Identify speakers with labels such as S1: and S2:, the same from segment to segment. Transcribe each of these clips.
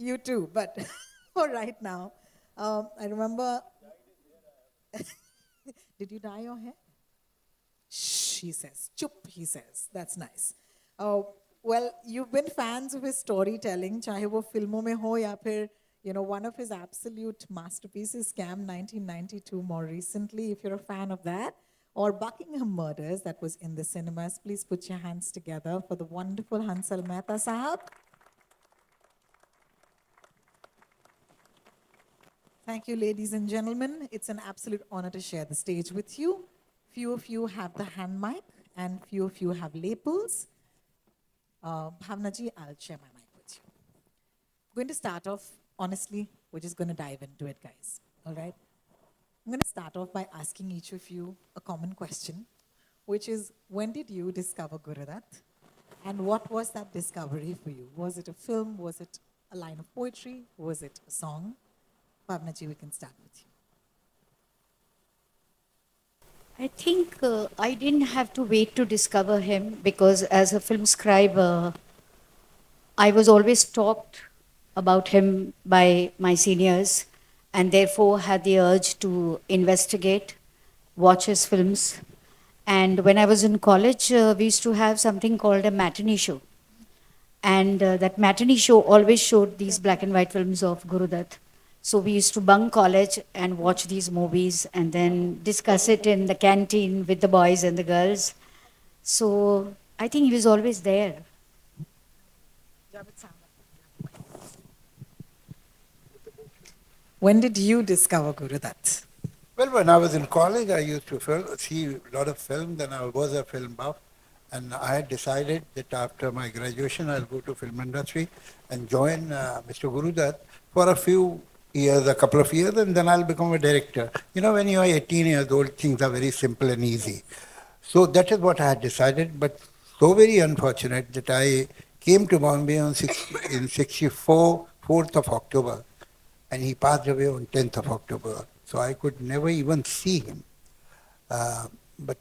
S1: you too, but for right now, I remember. Did you dye your hair? Shh, he says. Chup, he says. That's nice. Uh, well, you've been fans of his storytelling, चाहे वो फिल्मों में हो या फिर, one of his absolute masterpieces, Scam 1992, more recently, if you're a fan of that, or Buckingham Murders, that was in the cinemas, please put your hands together for the wonderful Hansal Mehta Sahab. Thank you, ladies and gentlemen. It's an absolute honor to share the stage with you. Few of you have the hand mic, and few of you have lapels. Bhavna ji, I'll share my mic with you. I'm going to start off, honestly, we're just going to dive into it, guys. All right? I'm going to start off by asking each of you a common question, which is, when did you discover Gurudat? And what was that discovery for you? Was it a film? Was it a line of poetry? Was it a song? Bhavna ji, we can start with you.
S2: I think I didn't have to wait to discover him because as a film scribe, I was always talked about him by my seniors and therefore had the urge to investigate, watch his films. And when I was in college, we used to have something called a matinee show. And that matinee show always showed these black and white films of Guru Dutt. So we used to bunk college and watch these movies and then discuss it in the canteen with the boys and the girls. So I think he was always there.
S1: When did you discover Gurudat?
S3: Well, when I was in college, I used to see a lot of films, and I was a film buff. And I had decided that after my graduation, I'll go to film industry and join Mr. Gurudat for a few years, a couple of years, and then I'll become a director. You know, when you are 18 years old, things are very simple and easy. So that is what I had decided, but so very unfortunate that I came to Bombay in 64, 4th of October, and he passed away on 10th of October. So I could never even see him. But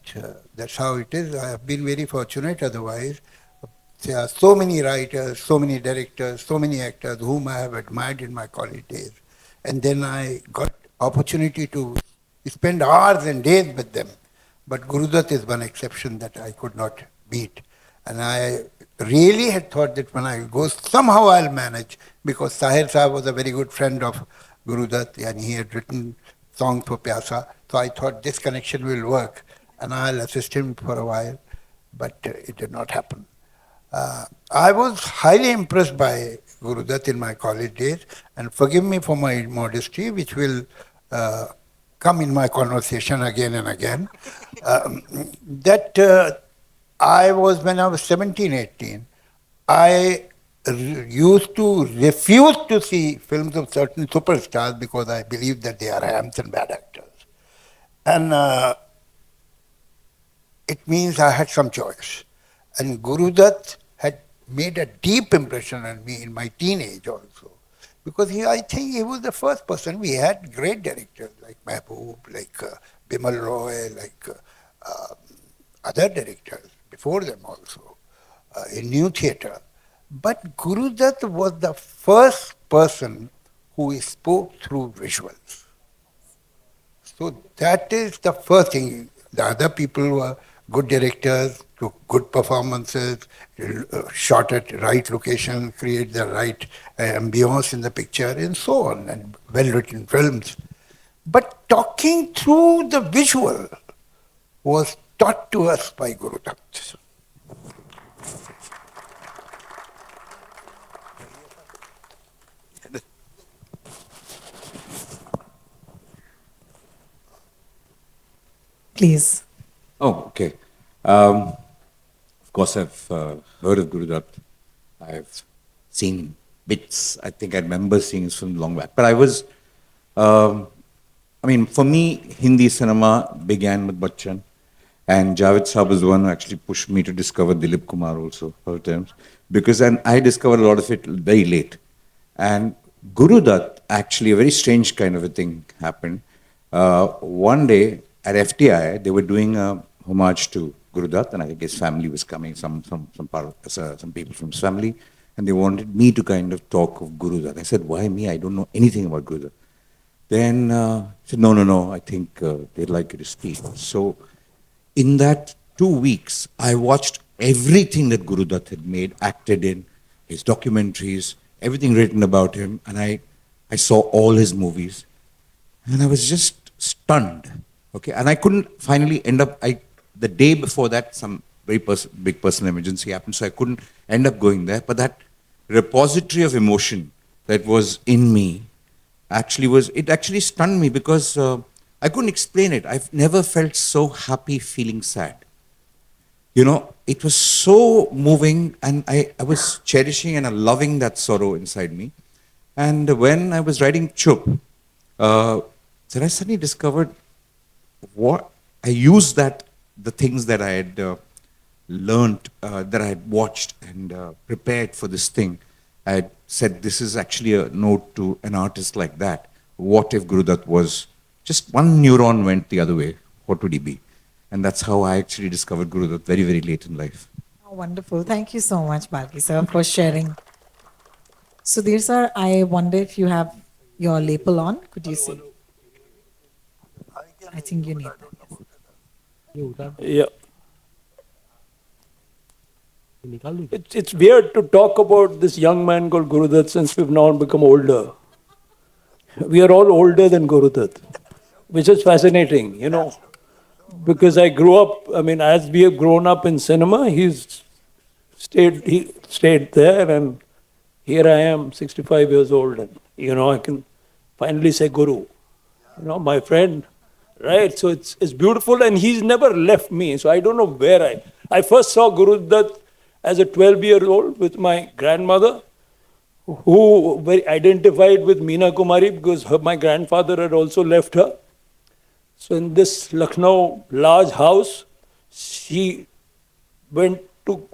S3: that's how it is. I have been very fortunate otherwise. There are so many writers, so many directors, so many actors whom I have admired in my college days. And then I got opportunity to spend hours and days with them. But Gurudat is one exception that I could not beat. And I really had thought that when I go, somehow I'll manage, because Sahir Sahib was a very good friend of Gurudat and he had written songs for Pyasa. So I thought this connection will work and I'll assist him for a while. But it did not happen. I was highly impressed by Gurudat in my college days, and forgive me for my modesty, which will come in my conversation again and again, that when I was 17, 18, I used to refuse to see films of certain superstars because I believed that they are hams and bad actors. And it means I had some choice. And Gurudat had made a deep impression on me in my teenage also. Because I think he was the first person. We had great directors like Mehboob, like Bimal Roy, like other directors before them also in new theatre. But Gurudat was the first person who spoke through visuals. So that is the first thing. The other people were good directors, took good performances, shot at right location, create the right ambience in the picture, and so on, and well-written films. But talking through the visual was taught to us by Guru Dutt.
S1: Please.
S4: Oh, okay. Of course, I've heard of Guru Dutt. I've seen bits. I think I remember seeing his film long back. But for me, Hindi cinema began with Bachchan. And Javed Saab was the one who actually pushed me to discover Dilip Kumar also, for times. And I discovered a lot of it very late. And Guru Dutt, actually, a very strange kind of a thing happened. One day at FTI, they were doing a homage to Guru Dutt, and I think his family was coming, some people from his family. and they wanted me to kind of talk of Guru Dutt. I said, why me? I don't know anything about Guru Dutt. Then he said, no, I think they'd like you to speak. So in that 2 weeks, I watched everything that Guru Dutt had made, acted in, his documentaries, everything written about him, and I saw all his movies, and I was just stunned. Okay, and I couldn't finally end up. The day before that, some very big personal emergency happened, so I couldn't end up going there. But that repository of emotion that was in me actually stunned me because I couldn't explain it. I've never felt so happy feeling sad. You know, it was so moving, and I was cherishing and loving that sorrow inside me. And when I was writing Chup, then I suddenly discovered what I used the things that I had learned, that I had watched and prepared for this thing. I had said, this is actually a note to an artist like that. What if Guru Dutt was just one neuron went the other way? What would he be? And that's how I actually discovered Guru Dutt very, very late in life.
S1: Oh, wonderful. Thank you so much, Balki sir, for sharing. Sudhir sir, I wonder if you have your lapel on. Could you see? I think you need that. Yes.
S5: Yeah. It's weird to talk about this young man called Guru Dutt since we've now become older. We are all older than Guru Dutt, which is fascinating, you know, because I grew up, I mean, as we have grown up in cinema, he stayed there, and here I am, 65 years old, and, you know, I can finally say Guru, you know, my friend, right? So it's beautiful, and he's never left me. So I don't know where I first saw Guru Dutt as a 12-year-old with my grandmother, who very identified with Meena Kumari because my grandfather had also left her. So in this Lucknow large house, she went to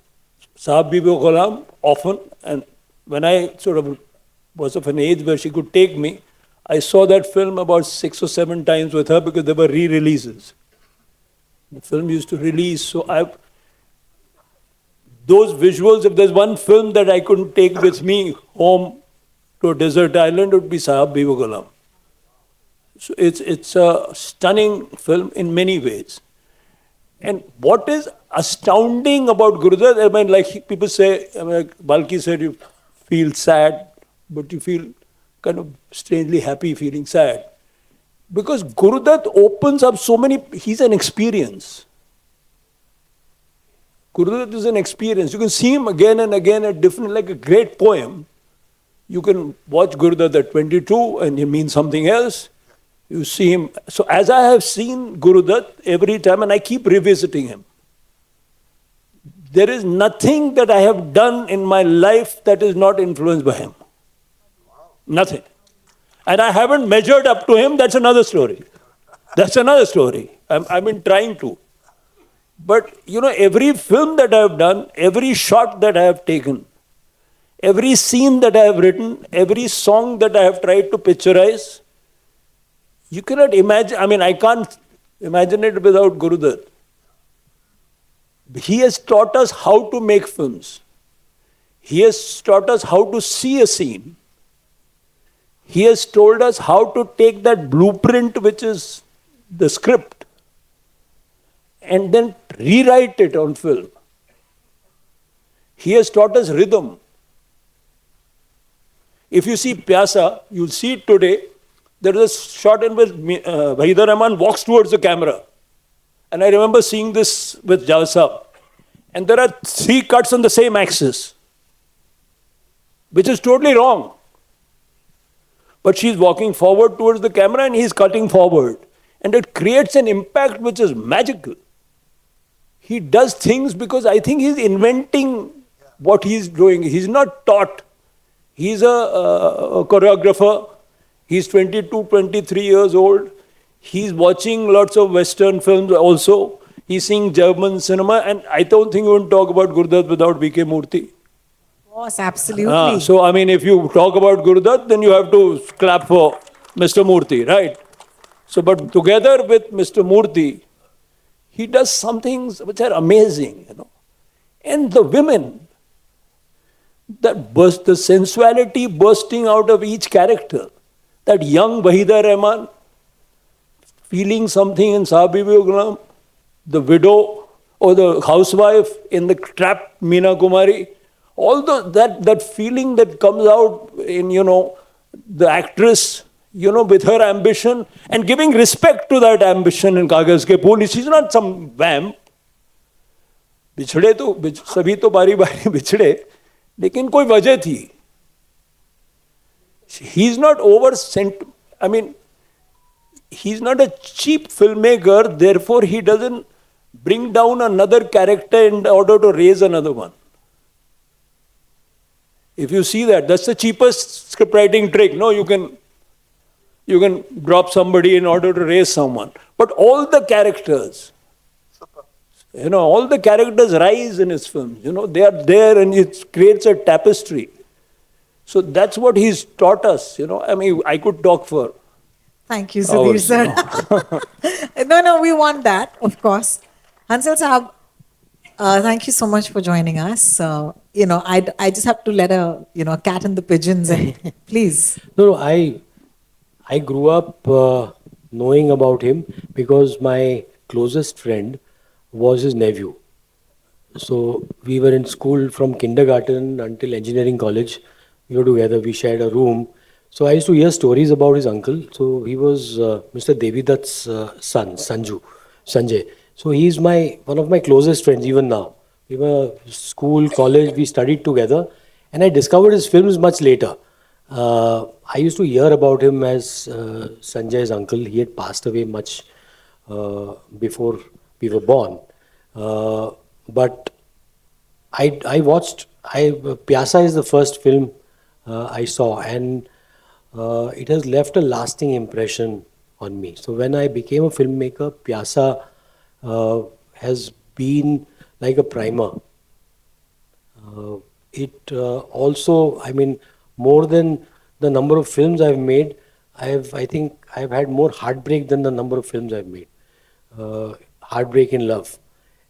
S5: Sahab Bibi Ghulam often, and when I sort of was of an age where she could take me, I saw that film about 6 or 7 times with her because there were re-releases. The film used to release, so those visuals, if there's one film that I couldn't take with me home to a desert island, it would be Sahab Bibi Ghulam. So it's a stunning film in many ways. And what is astounding about Guru Dutt, I mean, like people say, I mean, like Balki said, you feel sad, but you feel kind of strangely happy feeling sad. Because Guru Dutt opens up so many, he's an experience. Guru Dutt is an experience. You can see him again and again at different, like a great poem. You can watch Guru Dutt at 22 and it means something else. You see him. So as I have seen Guru Dutt every time, and I keep revisiting him, there is nothing that I have done in my life that is not influenced by him. Nothing. And I haven't measured up to him, that's another story. That's another story. I've been trying to. But, you know, every film that I have done, every shot that I have taken, every scene that I have written, every song that I have tried to picturize, you cannot imagine, I mean, I can't imagine it without Guru Dutt. He has taught us how to make films. He has taught us how to see a scene. He has told us how to take that blueprint, which is the script, and then rewrite it on film. He has taught us rhythm. If you see Pyasa, you'll see it today. There is a shot in which Wahidur Rahman walks towards the camera. And I remember seeing this with Javed Sahab. And there are 3 cuts on the same axis, which is totally wrong. But she's walking forward towards the camera and he's cutting forward. And it creates an impact which is magical. He does things because I think he's inventing what he's doing. He's not taught. He's a choreographer. He's 22, 23 years old. He's watching lots of Western films also. He's seeing German cinema. And I don't think you can talk about Guru Dutt without V.K. Murthy.
S1: Of course, absolutely.
S5: So, I mean, if you talk about Guru Dutt, then you have to clap for Mr. Murthy, right? So, but together with Mr. Murthy, he does some things which are amazing, you know. And the that burst, the sensuality bursting out of each character. That young Wahida Rahman feeling something in Sahibi Ghulam, the widow or the housewife in the trapped Meena Kumari, all that feeling that comes out in, the actress, with her ambition and giving respect to that ambition in Kagaz Ke Phool. She's not some vamp. बिछड़े तो सभी तो बारी बारी बिछड़े लेकिन कोई वजह थी. He's not over sent. I mean, he's not a cheap filmmaker. Therefore, he doesn't bring down another character in order to raise another one. If you see that, that's the cheapest scriptwriting trick. No, you can drop somebody in order to raise someone. But all the characters, all the characters rise in his films. They are there and it creates a tapestry. So that's what he's taught us. I mean, I could talk for
S1: Thank you, Sudhir
S5: hours.
S1: sir. No, we want that, of course. Hansal Sahab, thank you so much for joining us. I just have to let a cat and the pigeons in. Please.
S6: No, I grew up knowing about him because my closest friend was his nephew. So we were in school from kindergarten until engineering college. We were together. We shared a room. So I used to hear stories about his uncle. So he was Mr. Devidutt's son, Sanjay. So he's one of my closest friends even now. We were school, college. We studied together, and I discovered his films much later. I used to hear about him as Sanjay's uncle. He had passed away much before we were born. But I watched. Pyasa is the first film I saw, and it has left a lasting impression on me. So when I became a filmmaker, Pyasa has been like a primer. It also, I mean, more than the number of films I've made, I think I've had more heartbreak than the number of films I've made. Heartbreak in love.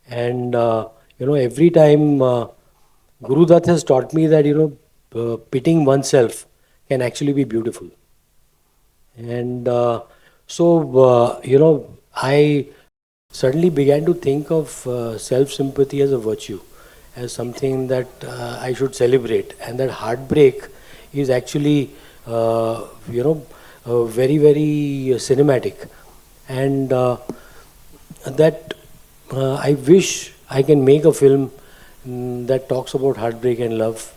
S6: And, every time Guru Dutt has taught me that, pitting oneself can actually be beautiful. And I suddenly began to think of self-sympathy as a virtue, as something that I should celebrate, and that heartbreak is actually, very, very cinematic, and that I wish I can make a film that talks about heartbreak and love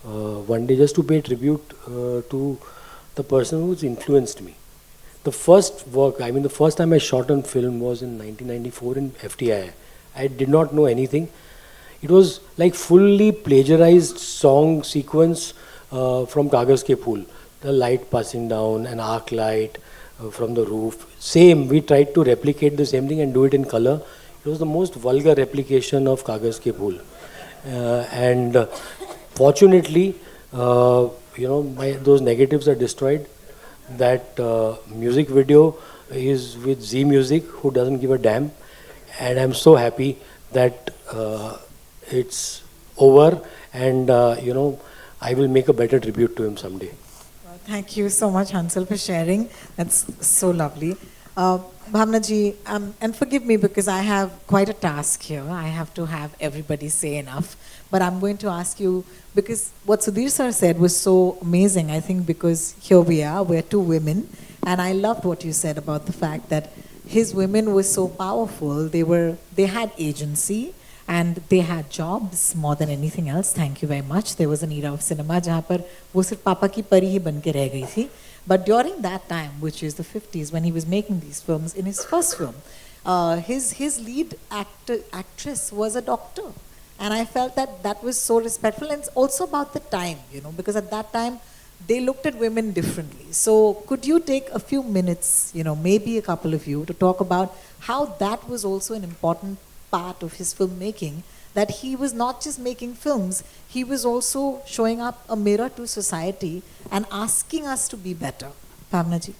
S6: one day, just to pay tribute to the person who's influenced me. The first time I shot on film was in 1994 in FTI. I did not know anything. It was like fully plagiarized song sequence from Kagaz Ke Phool. The light passing down, an arc light from the roof. Same, we tried to replicate the same thing and do it in color. It was the most vulgar replication of Kagaz Ke Phool. And fortunately, those negatives are destroyed. That music video is with Z Music, who doesn't give a damn, and I'm so happy that it's over, and I will make a better tribute to him someday.
S1: Thank you so much, Hansal, for sharing. That's so lovely. Bhavna ji, and forgive me because I have quite a task here. I have to have everybody say enough. But I'm going to ask you, because what Sudhir sir said was so amazing, I think, because here we're two women. And I loved what you said about the fact that his women were so powerful. They had agency and they had jobs more than anything else. Thank you very much. There was an era of cinema जहाँ पर वो सिर्फ पापा की परी ही बन के रह गई थी. But during that time, which is the 50s, when he was making these films, in his first film, his lead actress was a doctor. And I felt that was so respectful, and it's also about the time, because at that time, they looked at women differently. So could you take a few minutes, maybe a couple of you, to talk about how that was also an important part of his filmmaking, that he was not just making films, he was also showing up a mirror to society and asking us to be better. Bhavna ji.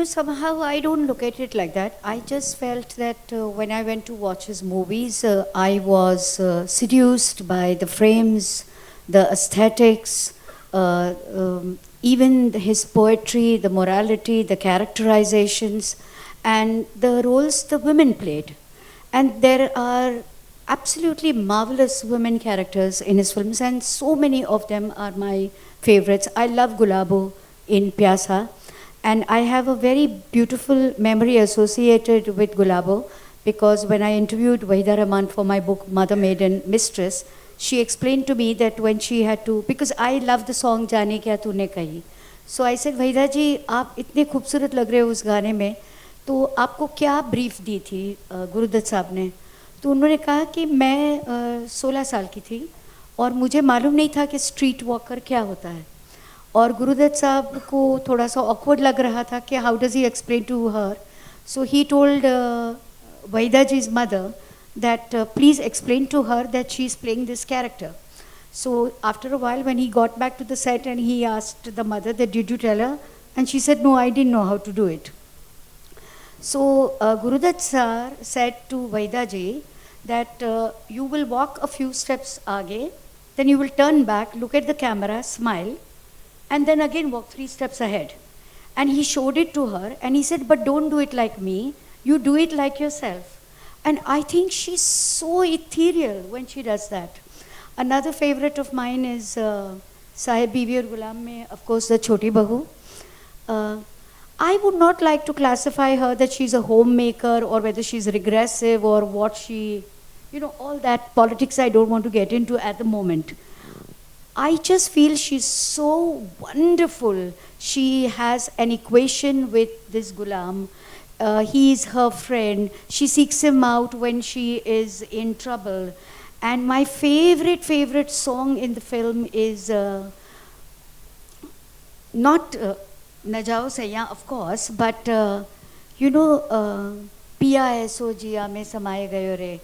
S2: Somehow I don't look at it like that. I just felt that when I went to watch his movies, I was seduced by the frames, the aesthetics, even his poetry, the morality, the characterizations, and the roles the women played. And there are absolutely marvelous women characters in his films, and so many of them are my favorites. I love Gulabo in Pyasa, and I have a very beautiful memory associated with Gulabo because when I interviewed Wahida Rahman for my book Mother, Maiden, Mistress, she explained to me that when she had to, because I love the song Jaane Kya Tune Kahi. So I said, Wahida ji, आप इतने खूबसूरत लग रहे हो उस गाने में, तो आपको क्या ब्रीफ दी थी गुरुदत्त साहब ने? तो उन्होंने कहा कि मैं 16 साल की थी और मुझे मालूम नहीं था कि स्ट्रीट वॉकर क्या होता है, और गुरुदत्त साहब को थोड़ा सा ऑकवर्ड लग रहा था कि how does he explain to her. So he told Vaida ji's mother that please explain to her that she's playing this character. So after a while, when he got back to the set and he asked the mother that, did you tell her? And she said, no, I didn't know how to do it. So Gurudutt sir said to Vaida ji that you will walk a few steps aage, then you will turn back, look at the camera, smile, and then again walk 3 steps ahead. And he showed it to her and he said, but don't do it like me, you do it like yourself. And I think she's so ethereal when she does that. Another favorite of mine is Sahib Biwi Aur Gulam mein, of course, the Choti Bahu. I would not like to classify her that she's a homemaker or whether she's regressive or what she, all that politics I don't want to get into at the moment. I just feel she's so wonderful. She has an equation with this Gulam. He's her friend. She seeks him out when she is in trouble. And my favorite song in the film is not Najao Saiya, of course, but Piya Aisa Jiya Mein Samaye Gayo Re.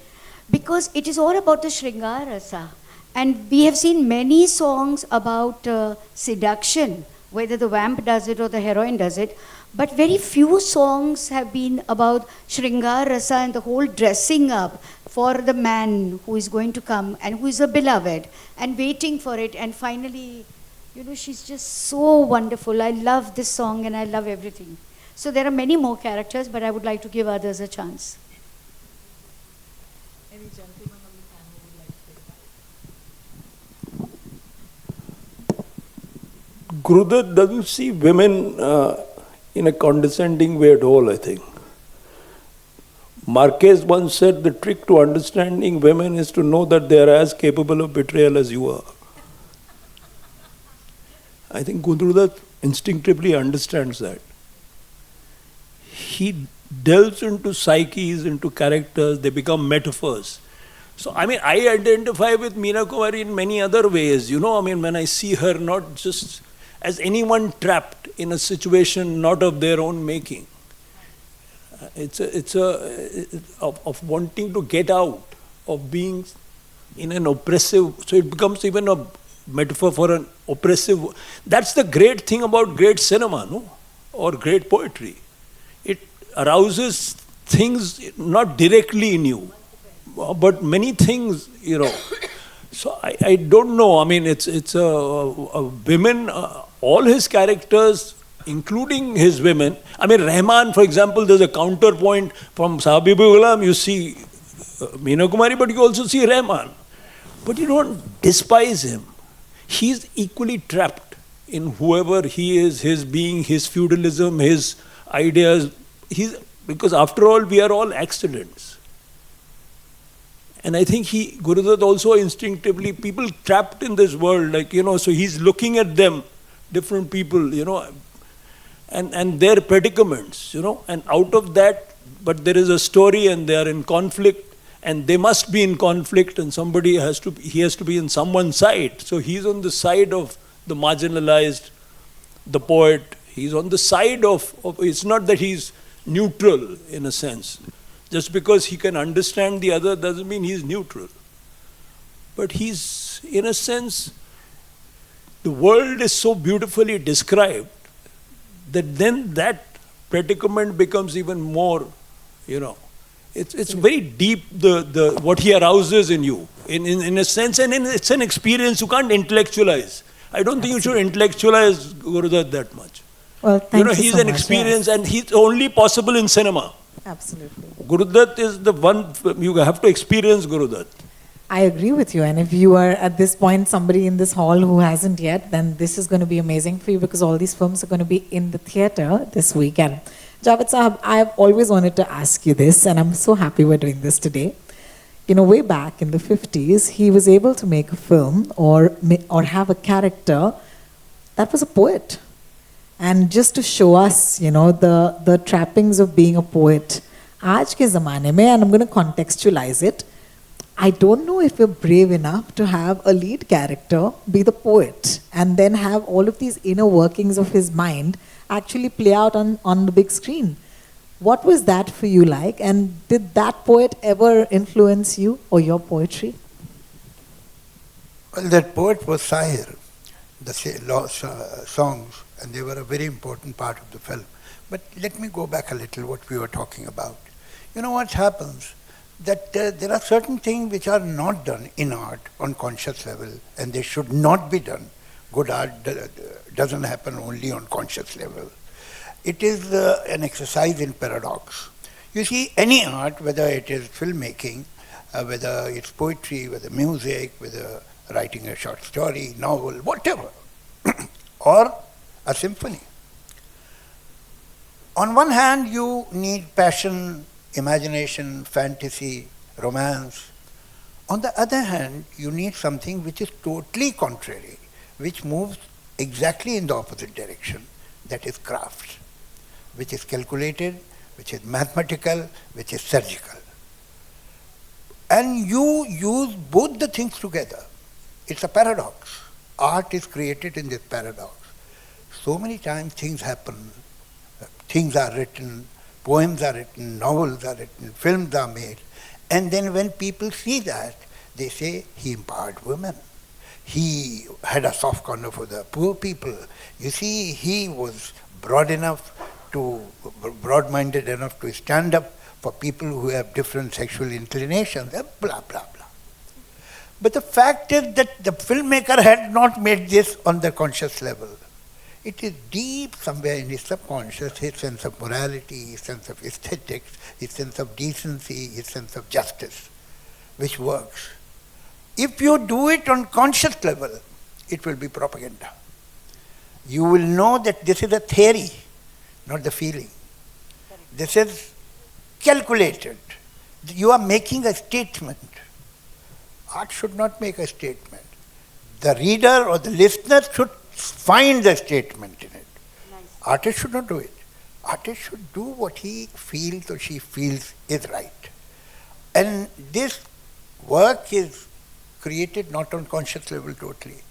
S2: Because it is all about the Shringar Rasa. And we have seen many songs about seduction, whether the vamp does it or the heroine does it. But very few songs have been about Shringar Rasa and the whole dressing up for the man who is going to come and who is a beloved and waiting for it. And finally, she's just so wonderful. I love this song and I love everything. So there are many more characters, but I would like to give others a chance.
S1: Any gentleman on the panel would like to take that?
S5: Gurudutt doesn't see women in a condescending way at all, I think. Marquez once said the trick to understanding women is to know that they are as capable of betrayal as you are. I think Gurudutt instinctively understands that. He delves into psyches, into characters, they become metaphors. So, I identify with Meena Kumari in many other ways, when I see her not just as anyone trapped in a situation not of their own making. It's of wanting to get out, of being in an oppressive, so it becomes even a metaphor for an oppressive. That's the great thing about great cinema, no? Or great poetry. It arouses things not directly in you, but many things, So I don't know. It's a women. All his characters, including his women. Rahman, for example, there's a counterpoint from Sahib Biwi Aur Gulam. You see Meena Kumari, but you also see Rahman. But you don't despise him. He's equally trapped in whoever he is, his being, his feudalism, his ideas. Because after all, we are all accidents. And I think Gurudutt also instinctively, people trapped in this world, so he's looking at them, different people, and their predicaments, and out of that, but there is a story and they are in conflict, and they must be in conflict, and he has to be in someone's side. So he's on the side of the marginalized, the poet. He's on the side of it's not that he's neutral in a sense. Just because he can understand the other doesn't mean he's neutral. But he's, in a sense, the world is so beautifully described that then that predicament becomes even more, it's very deep, the what he arouses in you. in a sense, and it's an experience you can't intellectualize. I don't think you should intellectualize Gurudutt that much.
S1: Well, thank you
S5: He's
S1: so
S5: an
S1: much,
S5: experience,
S1: yes.
S5: and he's only possible in cinema.
S1: Absolutely.
S5: Gurudutt is the one, you have to experience Gurudutt.
S1: I agree with you. And if you are at this point somebody in this hall who hasn't yet, then this is going to be amazing for you because all these films are going to be in the theater this weekend. Javed Sahab, I've always wanted to ask you this, and I'm so happy we're doing this today. Way back in the 50s, he was able to make a film or have a character that was a poet. And just to show us, the trappings of being a poet, aaj ke zamane mein, and I'm going to contextualize it, I don't know if we're brave enough to have a lead character be the poet and then have all of these inner workings of his mind actually play out on the big screen. What was that for you like? And did that poet ever influence you or your poetry?
S3: Well, that poet was Sahir, the songs, and they were a very important part of the film. But let me go back a little what we were talking about. You know what happens? That there are certain things which are not done in art on conscious level, and they should not be done. Good art doesn't happen only on conscious level. It is an exercise in paradox. You see, any art, whether it is filmmaking, whether it's poetry, whether music, whether writing a short story, novel, whatever, or a symphony. On one hand, you need passion, imagination, fantasy, romance. On the other hand, you need something which is totally contrary, which moves exactly in the opposite direction, that is craft, which is calculated, which is mathematical, which is surgical. And you use both the things together. It's a paradox. Art is created in this paradox. So many times things happen, things are written, poems are written, novels are written, films are made, and then when people see that, they say, he empowered women. He had a soft corner for the poor people. You see, he was broad-minded enough to stand up for people who have different sexual inclinations, and blah, blah, blah. But the fact is that the filmmaker had not made this on the conscious level. It is deep somewhere in his subconscious, his sense of morality, his sense of aesthetics, his sense of decency, his sense of justice, which works. If you do it on conscious level, it will be propaganda. You will know that this is a theory, not the feeling. This is calculated. You are making a statement. Art should not make a statement. The reader or the listener should find the statement in it. Nice. Artist should not do it. Artist should do what he feels or she feels is right. And this work is created not on conscious level totally.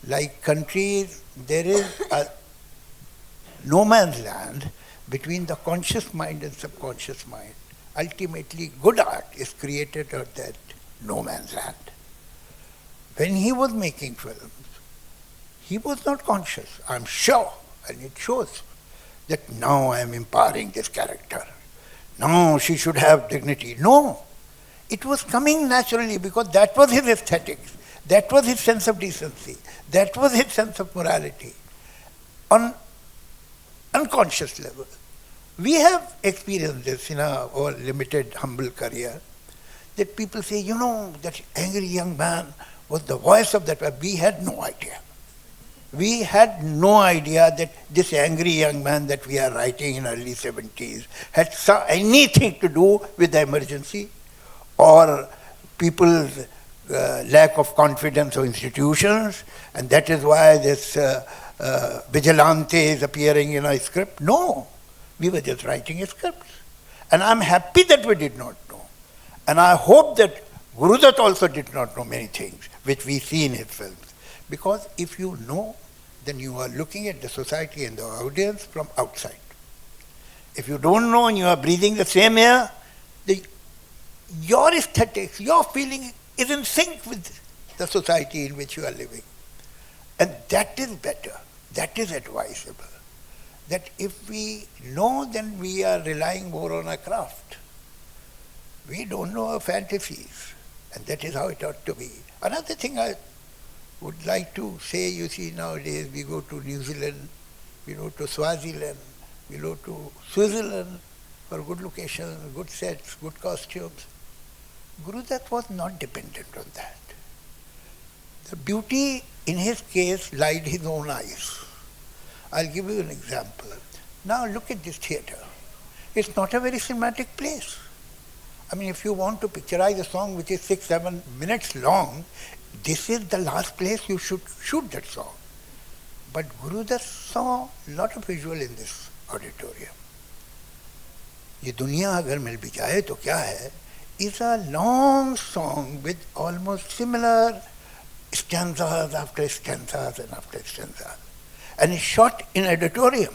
S3: Like countries, there is a no man's land between the conscious mind and subconscious mind. Ultimately, good art is created at that no man's land. When he was making films, he was not conscious, I'm sure, and it shows that now I am empowering this character. Now she should have dignity. No, it was coming naturally because that was his aesthetics, that was his sense of decency, that was his sense of morality. On unconscious level, we have experienced this in our limited, humble career, that people say, that angry young man was the voice of that man. We had no idea. We had no idea that this angry young man that we are writing in early 70s had anything to do with the emergency or people's lack of confidence of institutions, and that is why this vigilante is appearing in a script. No, we were just writing a script. And I'm happy that we did not know. And I hope that Gurudutt also did not know many things which we see in his films. Because if you know, then you are looking at the society and the audience from outside. If you don't know and you are breathing the same air, your aesthetics, your feeling is in sync with the society in which you are living. And that is better, that is advisable. That if we know, then we are relying more on our craft. We don't know our fantasies. And that is how it ought to be. Another thing I would like to say, you see, nowadays we go to New Zealand, we go to Swaziland, we go to Switzerland for good locations, good sets, good costumes. Gurudutt was not dependent on that. The beauty in his case lied his own eyes. I'll give you an example. Now look at this theatre. It's not a very cinematic place. I mean, if you want to picturize a song which is 6-7 minutes long, this is the last place you should shoot that song. But Gurudutt saw a lot of visual in this auditorium. ये दुनिया अगर मिल भी जाए तो क्या है? Is a long song with almost similar stanzas after stanzas and after stanzas. And it's shot in auditorium.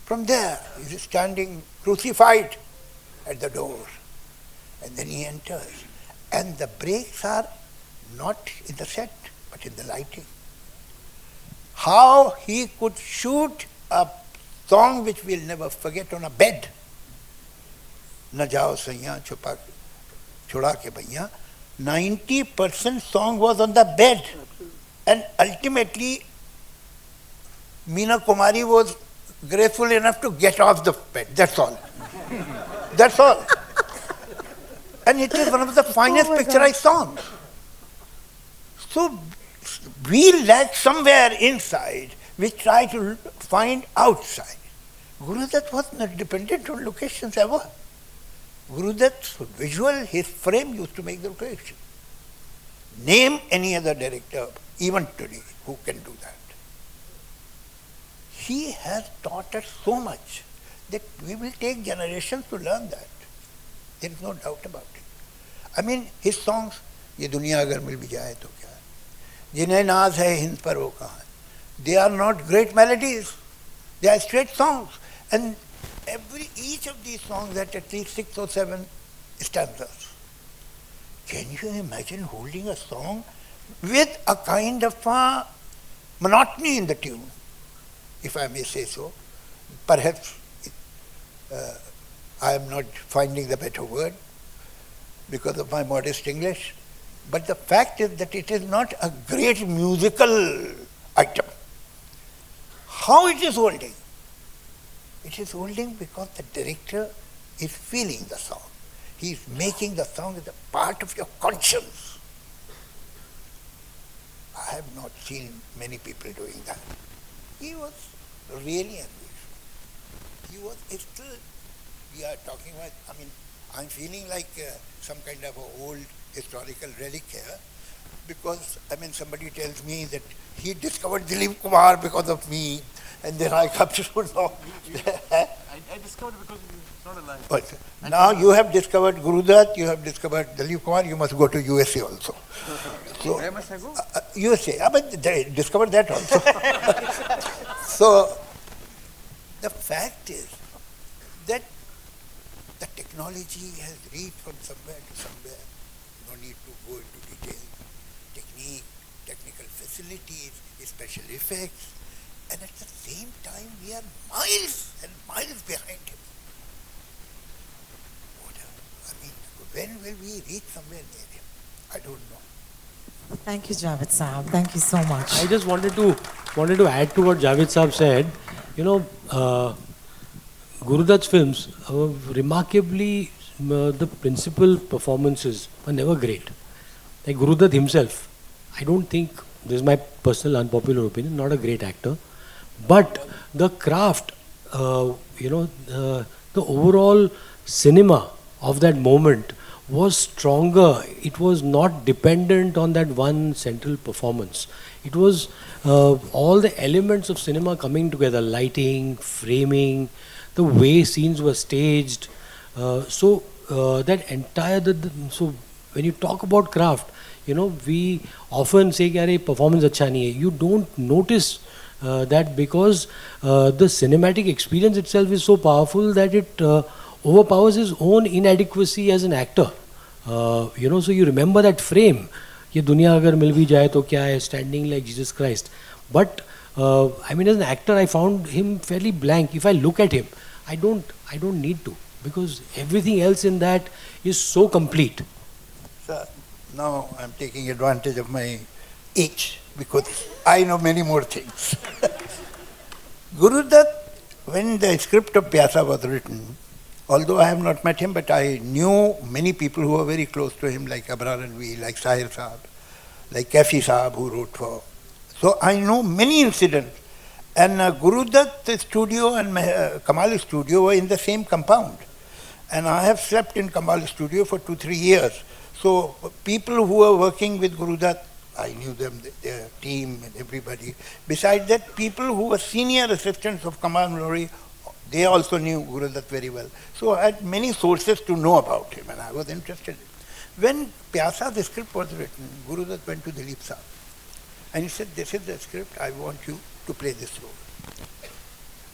S3: From there, he is standing crucified at the door. And then he enters. And the breaks are not in the set, but in the lighting. How he could shoot a song which we'll never forget on a bed. न जाओ सैया छुपा छुड़ा के भैया 90% song was on the bed, and ultimately Meena Kumari was graceful enough to get off the bed. That's all. That's all. And it is one of the finest picturized songs. So we lack somewhere inside, we try to find outside. Gurudutt was not dependent on locations ever. Gurudutt's visual, his frame used to make the location. Name any other director, even today, who can do that. He has taught us so much that we will take generations to learn that. There is no doubt about it. I mean, his songs, ये दुनिया अगर मिल भी जाए तो क्या है? जिन्हें नाज है हिंद पर वो कहाँ है? They are not great melodies. They are straight songs. And each of these songs had at least 6 or 7 stanzas. Can you imagine holding a song with a kind of monotony in the tune, if I may say so? Perhaps I am not finding the better word because of my modest English, but the fact is that it is not a great musical item. How it is holding? It is holding because the director is feeling the song. He is making the song as a part of your conscience. I have not seen many people doing that. He was really unusual. He was still, we are talking about, I mean, I'm feeling like some kind of an old historical relic here, because, I mean, somebody tells me that he discovered Dilip Kumar because of me, and then I come to know.
S7: I discovered it because it's not alive.
S3: But now you have discovered Gurudutt, you have discovered Dilip Kumar, you must go to USA also. So,
S7: Where must I go?
S3: USA, but they discovered that also. So, the fact is that the technology has reached from somewhere to somewhere. No need to go into detail. Technique, technical facilities, special effects, and at the same time we are miles and miles behind him. I mean, when will we reach somewhere near him? I don't know.
S1: Thank you, Javed Saab. Thank you so much.
S6: I just wanted to add to what Javed Saab said. You know, Gurudutt's films, remarkably, the principal performances were never great. Like Gurudutt himself, I don't think, this is my personal unpopular opinion, not a great actor, but the craft, the overall cinema of that moment was stronger. It was not dependent on that one central performance. It was all the elements of cinema coming together, lighting, framing, the way scenes were staged. That entire, so when you talk about craft, you know, we often say that performance acha nahi hai. You don't notice that because the cinematic experience itself is so powerful that it overpowers his own inadequacy as an actor. So you remember that frame. ये दुनिया अगर मिल भी जाए तो क्या है, standing like Jesus Christ. But I mean, as an actor, I found him fairly blank. If I look at him, I don't need to, because everything else in that is so complete.
S3: Now I'm taking advantage of my age because I know many more things. Guru Dutt, when the script of Pyasa was written, although I have not met him, but I knew many people who were very close to him, like Abrar Alvi, like Sahir Saab, like Kafi Saab, who wrote for. So I know many incidents. And Guru Dutt's studio and Kamal's studio were in the same compound. And I have slept in Kamal's studio for 2-3 years. So people who were working with Guru Dutt, I knew them, their team and everybody. Besides that, people who were senior assistants of Kamal Maluri, they also knew Guru Dutt very well. So I had many sources to know about him and I was interested. When Pyasa's script was written, Guru Dutt went to Dilip Saab and he said, this is the script, I want you to play this role.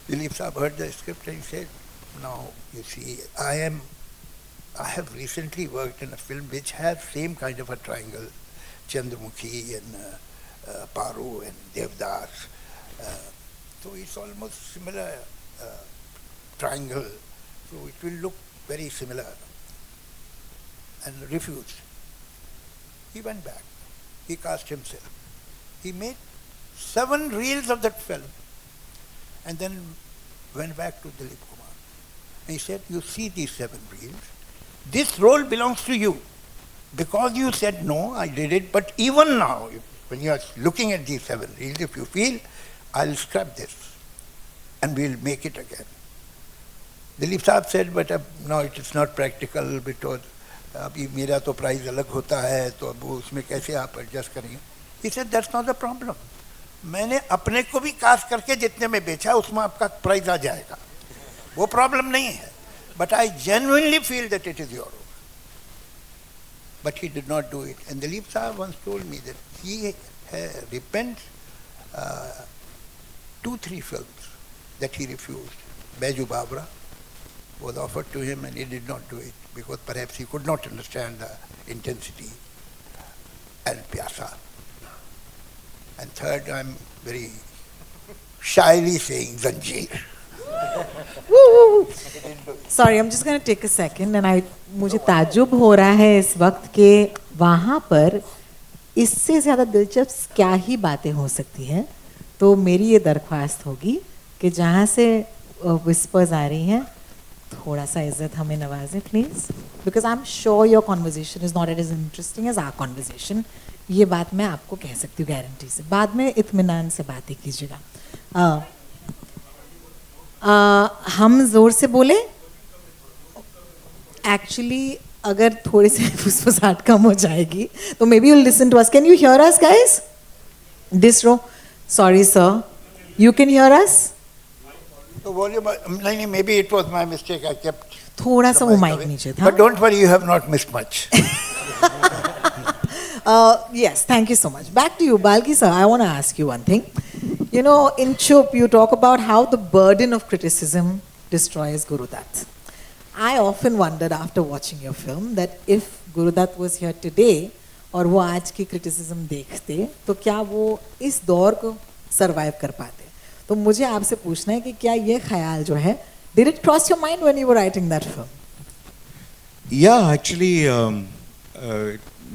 S3: Dilip Saab heard the script and he said, now you see, I have recently worked in a film which has same kind of a triangle, Chandramukhi and Paru and Devdas. So it's almost similar triangle. So it will look very similar. And refused. He went back. He cast himself. He made 7 reels of that film and then went back to Dilip Kumar. And he said, you see these 7 reels? This role belongs to you. Because you said no, I did it, but even now, when you are looking at these 7 reels, if you feel, I'll scrap this and we'll make it again. Dilip Saab said, but no, it is not practical because अभी मेरा तो price अलग होता है तो अब उसमें कैसे आप एडजस्ट करेंगे. He said, that's not the problem. मैंने अपने को भी कास्ट करके जितने में बेचा उसमें आपका प्राइस आ जाएगा. वो प्रॉब्लम नहीं है. But I genuinely feel that it is your role. But he did not do it. And Dilip Saab once told me that he repents 2-3 films that he refused. Baiju Babra was offered to him and he did not do it because perhaps he could not understand the intensity. And Pyasa. And third, I'm very shyly saying Zanjeer.
S1: Sorry, I'm just going to take a second and मुझे ताज्जुब हो रहा है इस वक्त के वहाँ पर इससे ज़्यादा दिलचस्प क्या ही बातें हो सकती हैं. तो मेरी ये दरख्वास्त होगी कि जहाँ से whispers आ रही हैं थोड़ा सा इज्जत हमें नवाजें please, because I am sure your conversation is not as interesting as our conversation. ये बात मैं आपको कह सकती हूँ गारंटी से. बाद में इत्मीनान से बातें कीजिएगा. हम जोर से बोले. एक्चुअली अगर थोड़े से फुसफुसाहट कम हो जाएगी तो maybe you listen to us. Can you hear us guys? This row. Sorry sir, you can hear us?
S3: The volume, maybe it was my mistake. I kept
S1: थोड़ा सा वो माइक नीचे था.
S3: But don't worry, you have not missed much.
S1: Yes, thank you so much. Back to you, Balki sir. I want to ask you one thing. You know, in Chup, you talk about how the burden of criticism destroys Guru Dutt. I often wondered after watching your film that if Guru Dutt was here today और वो आज की criticism देखते तो क्या वो इस दौर को survive कर पाते. तो मुझे आपसे पूछना है कि क्या ये ख्याल जो है, did it cross your mind when you were writing that film?
S4: Yeah, actually,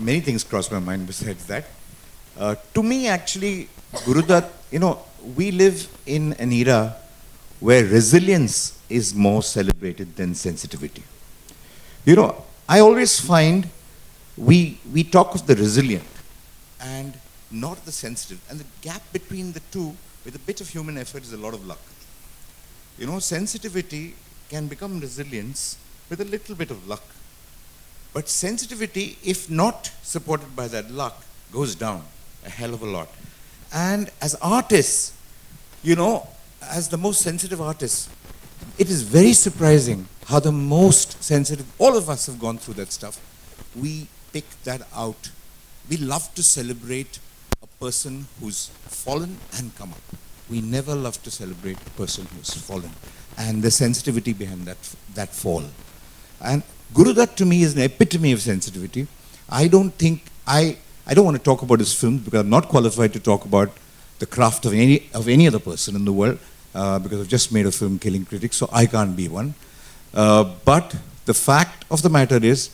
S4: many things crossed my mind besides that. To me, actually, Guru Dutt, you know, we live in an era where resilience is more celebrated than sensitivity. You know, I always find we talk of the resilient and not the sensitive. And the gap between the two, with a bit of human effort, is a lot of luck. You know, sensitivity can become resilience with a little bit of luck. But sensitivity, if not supported by that luck, goes down a hell of a lot. And as artists, you know, as the most sensitive artists, it is very surprising how the most sensitive, all of us have gone through that stuff, we pick that out. We love to celebrate a person who's fallen and come up. We never love to celebrate a person who's fallen and the sensitivity behind that fall. And Guru Dutt to me is an epitome of sensitivity. I don't want to talk about his films because I'm not qualified to talk about the craft of any other person in the world because I've just made a film, Killing Critics, so I can't be one. But the fact of the matter is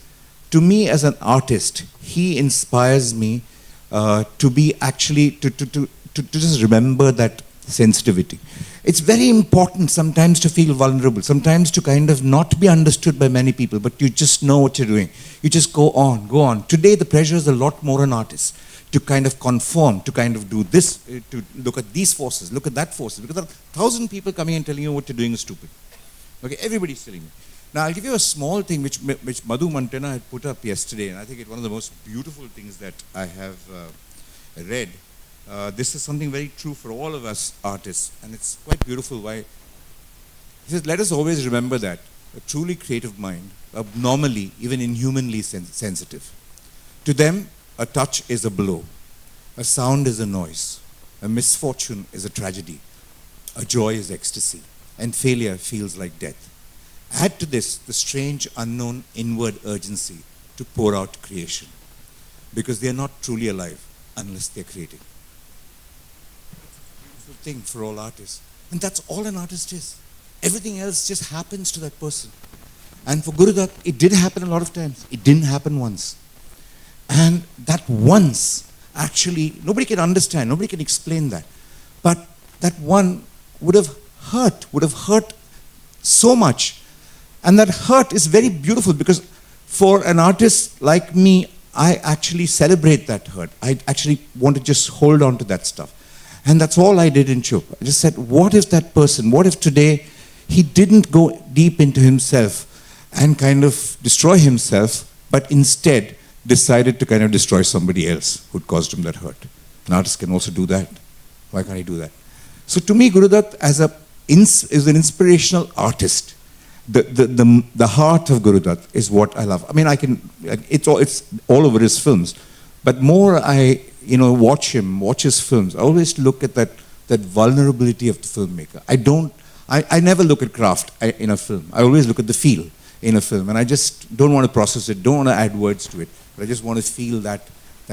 S4: to me as an artist, he inspires me to be actually, to just remember that sensitivity. It's very important sometimes to feel vulnerable, sometimes to kind of not be understood by many people, but you just know what you're doing. You just go on, go on. Today, the pressure is a lot more on artists to kind of conform, to kind of do this, to look at these forces, look at that forces, because there are 1,000 people coming and telling you what you're doing is stupid. Okay, everybody's telling me. Now, I'll give you a small thing which Madhu Mantena had put up yesterday, and I think it's one of the most beautiful things that I have read. This is something very true for all of us artists, and it's quite beautiful. Why? He says, let us always remember that a truly creative mind, abnormally, even inhumanly sensitive. To them, a touch is a blow, a sound is a noise, a misfortune is a tragedy, a joy is ecstasy, and failure feels like death. Add to this the strange, unknown, inward urgency to pour out creation, because they are not truly alive unless they're creating. It's a beautiful thing for all artists. And that's all an artist is. Everything else just happens to that person. And for Guru Dutt, it did happen a lot of times. It didn't happen once. And that once, actually, nobody can understand, nobody can explain that. But that one would have hurt so much. And that hurt is very beautiful, because for an artist like me, I actually celebrate that hurt. I actually want to just hold on to that stuff. And that's all I did in Chup. I just said, what if that person, what if today he didn't go deep into himself and kind of destroy himself, but instead decided to kind of destroy somebody else who'd caused him that hurt. An artist can also do that. Why can't he do that? So to me, Guru Dutt is an inspirational artist. The heart of Guru Dutt is what I love. I mean, it's all over his films, but more I watch his films, I always look at that vulnerability of the filmmaker. I never look at craft in a film. I always look at the feel in a film, and I just don't want to process it, don't want to add words to it, but I just want to feel that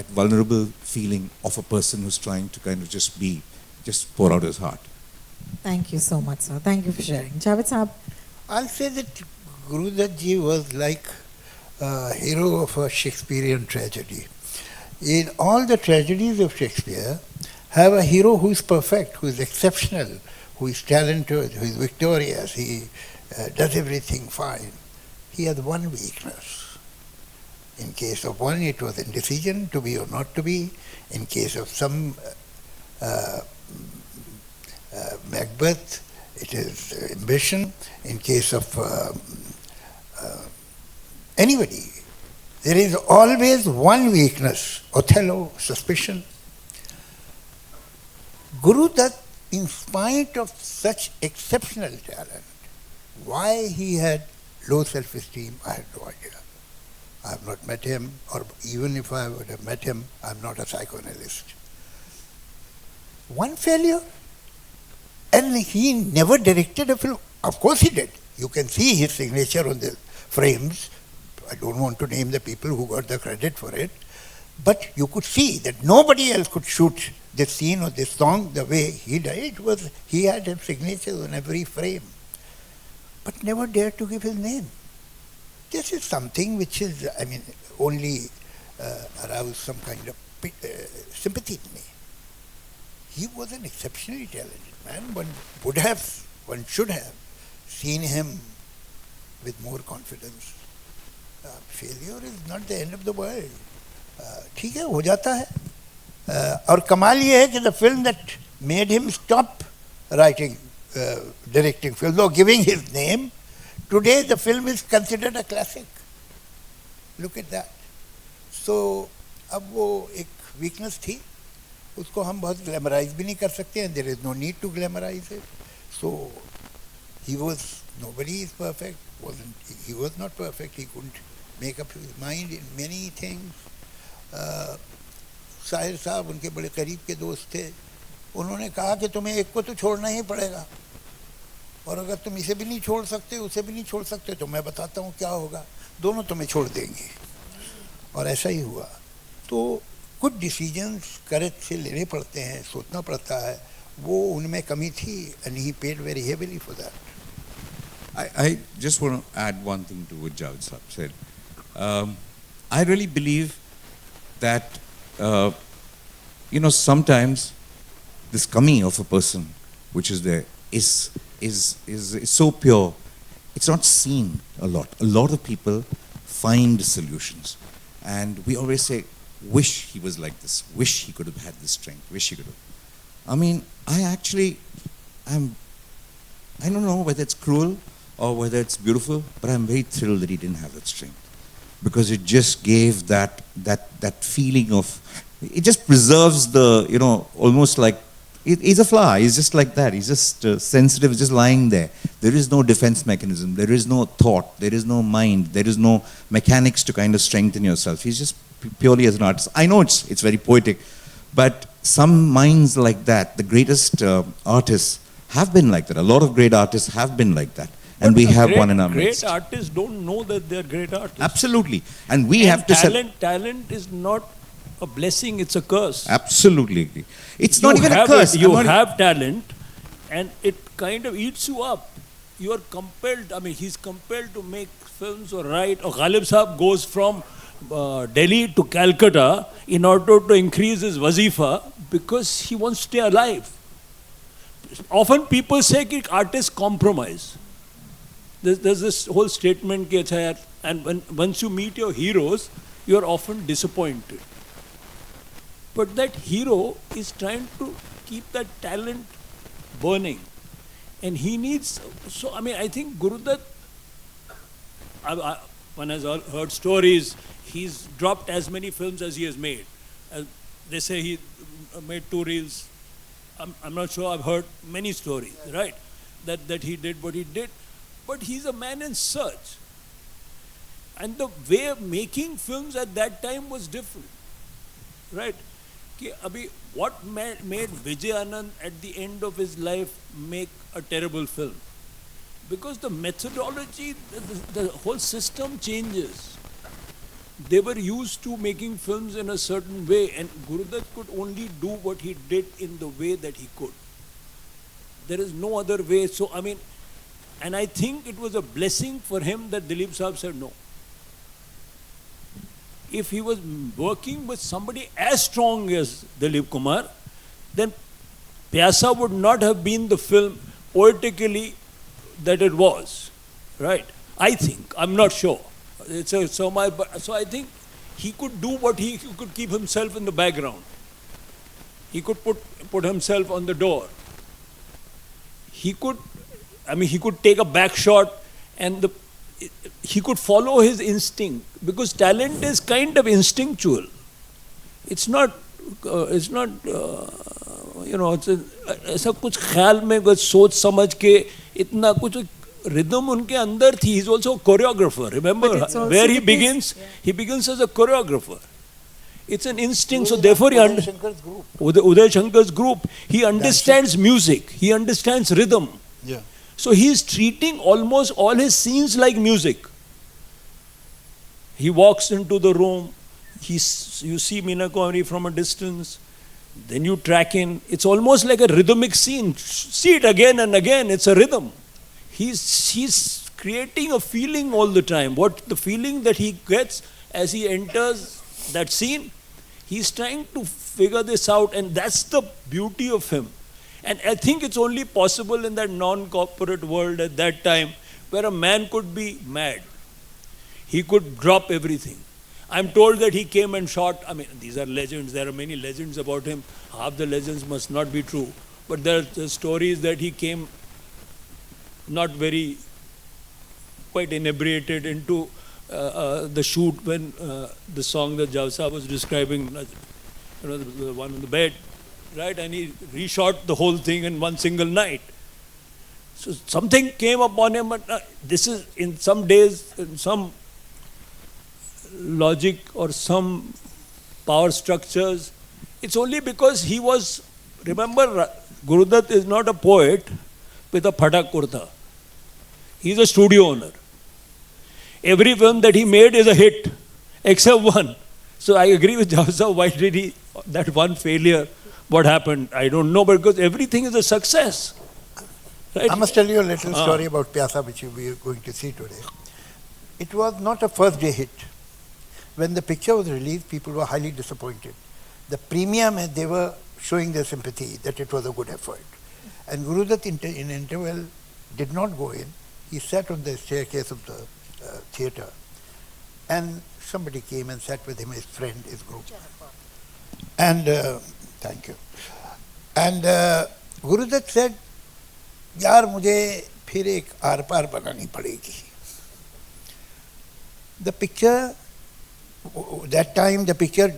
S4: vulnerable feeling of a person who's trying to kind of just pour out his heart.
S1: Thank you so much, sir. Thank you for sharing. Javed Saab.
S3: I'll say that Guru Dutt ji was like a hero of a Shakespearean tragedy. In all the tragedies of Shakespeare, have a hero who is perfect, who is exceptional, who is talented, who is victorious, he does everything fine. He has one weakness. In case of one, it was indecision, to be or not to be. In case of some Macbeth, it is ambition. In case of anybody, there is always one weakness. Othello, suspicion. Guru Dutt, in spite of such exceptional talent, why he had low self-esteem, I have no idea. I have not met him, or even if I would have met him, I am not a psychoanalyst. One failure, and he never directed a film. Of course he did. You can see his signature on the frames. I don't want to name the people who got the credit for it, but you could see that nobody else could shoot this scene or this song the way he did. He had his signature on every frame, but never dared to give his name. This is something which is, only aroused some kind of sympathy in me. He was an exceptionally talented man. One should have seen him with more confidence. Failure is not the end of the world. ठीक है, हो जाता है. और कमाल ये है कि the film that made him stop writing, directing films, or giving his name, today the film is considered a classic. Look at that. So अब वो एक weakness थी, उसको हम बहुत glamorize भी नहीं कर सकते, and there is no need to glamorize it. So nobody is perfect. He was not perfect. He couldn't make up his mind in many things. Sahir साहब उनके बड़े करीब के दोस्त थे. उन्होंने कहा कि तुम्हें एक को तो छोड़ना ही पड़ेगा, और अगर तुम इसे भी नहीं छोड़ सकते, उसे भी नहीं छोड़ सकते, तो मैं बताता हूँ क्या होगा, दोनों तुम्हें छोड़ देंगे. और ऐसा ही हुआ. तो कुछ डिसीजंस करेज से लेने पड़ते हैं, सोचना पड़ता है. वो उनमें कमी थी, and he paid very heavily for that.
S4: I just want to add one thing to what Javed Saab said. I really believe that, sometimes this coming of a person, which is there, is so pure. It's not seen a lot. A lot of people find solutions. And we always say, wish he was like this, wish he could have had this strength, wish he could have. I mean, I don't know whether it's cruel or whether it's beautiful, but I'm very thrilled that he didn't have that strength. Because it just gave that feeling of, it just preserves the, almost like, he's a flower, he's just like that, he's just sensitive, just lying there. There is no defense mechanism, there is no thought, there is no mind, there is no mechanics to kind of strengthen yourself. He's just purely as an artist. I know it's very poetic, but some minds like that, the greatest artists have been like that. A lot of great artists have been like that. And we have one in our midst.
S5: Great artists don't know that they're great artists.
S4: Absolutely. And we have to...
S5: Talent is not a blessing, it's a curse.
S4: Absolutely agree. It's not even a curse.
S5: You have talent and it kind of eats you up. You are compelled, he's compelled to make films or write. Or Ghalib Saab goes from Delhi to Calcutta in order to increase his wazifa because he wants to stay alive. Often people say that artists compromise. There's this whole statement, and once you meet your heroes, you are often disappointed. But that hero is trying to keep that talent burning. And he needs, I think Gurudutt, one has heard stories, he's dropped as many films as he has made. They say he made 2 reels. I'm not sure, I've heard many stories, right? That he did what he did. But he's a man in search. And the way of making films at that time was different. Right? What made Vijay Anand at the end of his life make a terrible film? Because the methodology, the whole system changes. They were used to making films in a certain way, and Gurudutt could only do what he did in the way that he could. There is no other way. And I think it was a blessing for him that Dilip Saab said no. If he was working with somebody as strong as Dilip Kumar, then Pyasa would not have been the film poetically that it was. Right? I think. I'm not sure. So I think he could do what he could keep himself in the background. He could put himself on the door. He could take a back shot and he could follow his instinct, because talent is kind of instinctual. It's not, ऐसा कुछ ख्याल में कुछ सोच समझ के इतना कुछ rhythm उनके अंदर थी. He's also a choreographer. Remember where he begins? Yeah. He begins as a choreographer. It's an instinct. So therefore, Uday Shankar's group. He understands music. He understands rhythm.
S3: Yeah.
S5: So he is treating almost all his scenes like music. He walks into the room. You see Meena Kumaari from a distance. Then you track in. It's almost like a rhythmic scene. See it again and again. It's a rhythm. He's creating a feeling all the time. The feeling that he gets as he enters that scene, he's trying to figure this out, and that's the beauty of him. And I think it's only possible in that non-corporate world at that time, where a man could be mad. He could drop everything. I'm told that he came and shot, these are legends, there are many legends about him. Half the legends must not be true. But there are stories that he came not quite inebriated into the shoot when the song that Jalsa was describing, the one on the bed, right? And he reshot the whole thing in one single night. So something came upon him, but this is in some days, in some logic or some power structures, it's only because he was, remember, Gurudutt is not a poet with a phatak kurta. He's a studio owner. Every film that he made is a hit, except one. So I agree with Jalsa. Why did he, that one failure, what happened? I don't know, because everything is a success. Right?
S3: I must tell you a little story about Pyasa, which we are going to see today. It was not a first day hit. when the picture was released, people were highly disappointed. The premium, they were showing their sympathy that it was a good effort. And Guru Dutt in interval did not go in. He sat on the staircase of the theatre, and somebody came and sat with him, his friend, his group. And thank you. And Guru Dutt said, यार मुझे फिर एक are पार बनानी पड़ेगी. The picture, that time the picture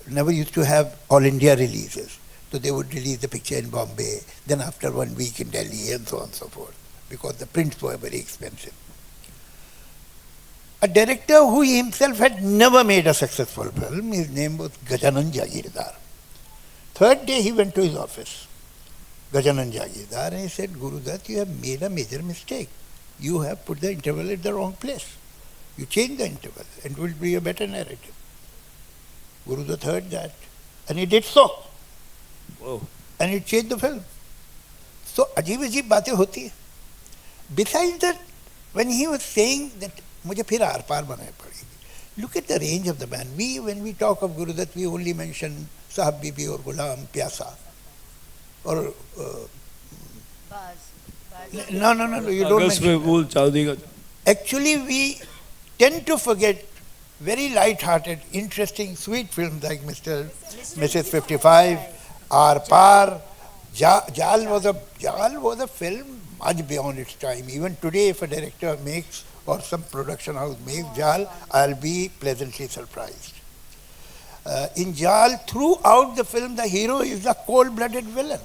S3: never used to have all India releases. So they would release the picture in Bombay, then after 1 week in Delhi, and so on and so forth, because the prints were very expensive. A director who himself had never made a successful film, his name was Gajanan Jagirdar. Third day he went to his office, Gajanan Jagirdar, and he said, Guru Dutt, you have made a major mistake. You have put the interval at the wrong place. You change the interval and it will be a better narrative. Guru Dutt heard that and he did so.
S5: Whoa.
S3: And it changed the film. So अजीब अजीब बातें होती है. Besides that, when he was saying that मुझे फिर are पार बनानी पड़ेगी, look at the range of the man. When we talk of Guru Dutt, we only mention Sahab Bibi or Ghulam, Pyasa. Or no, you don't mention. Actually, we tend to forget very light-hearted, interesting, sweet films like Mrs. 55, Aar Paar. Jaal was a film much beyond its time. Even today, if a director makes or some production house makes Jaal, I'll be pleasantly surprised. In Jaal, throughout the film, the hero is a cold-blooded villain.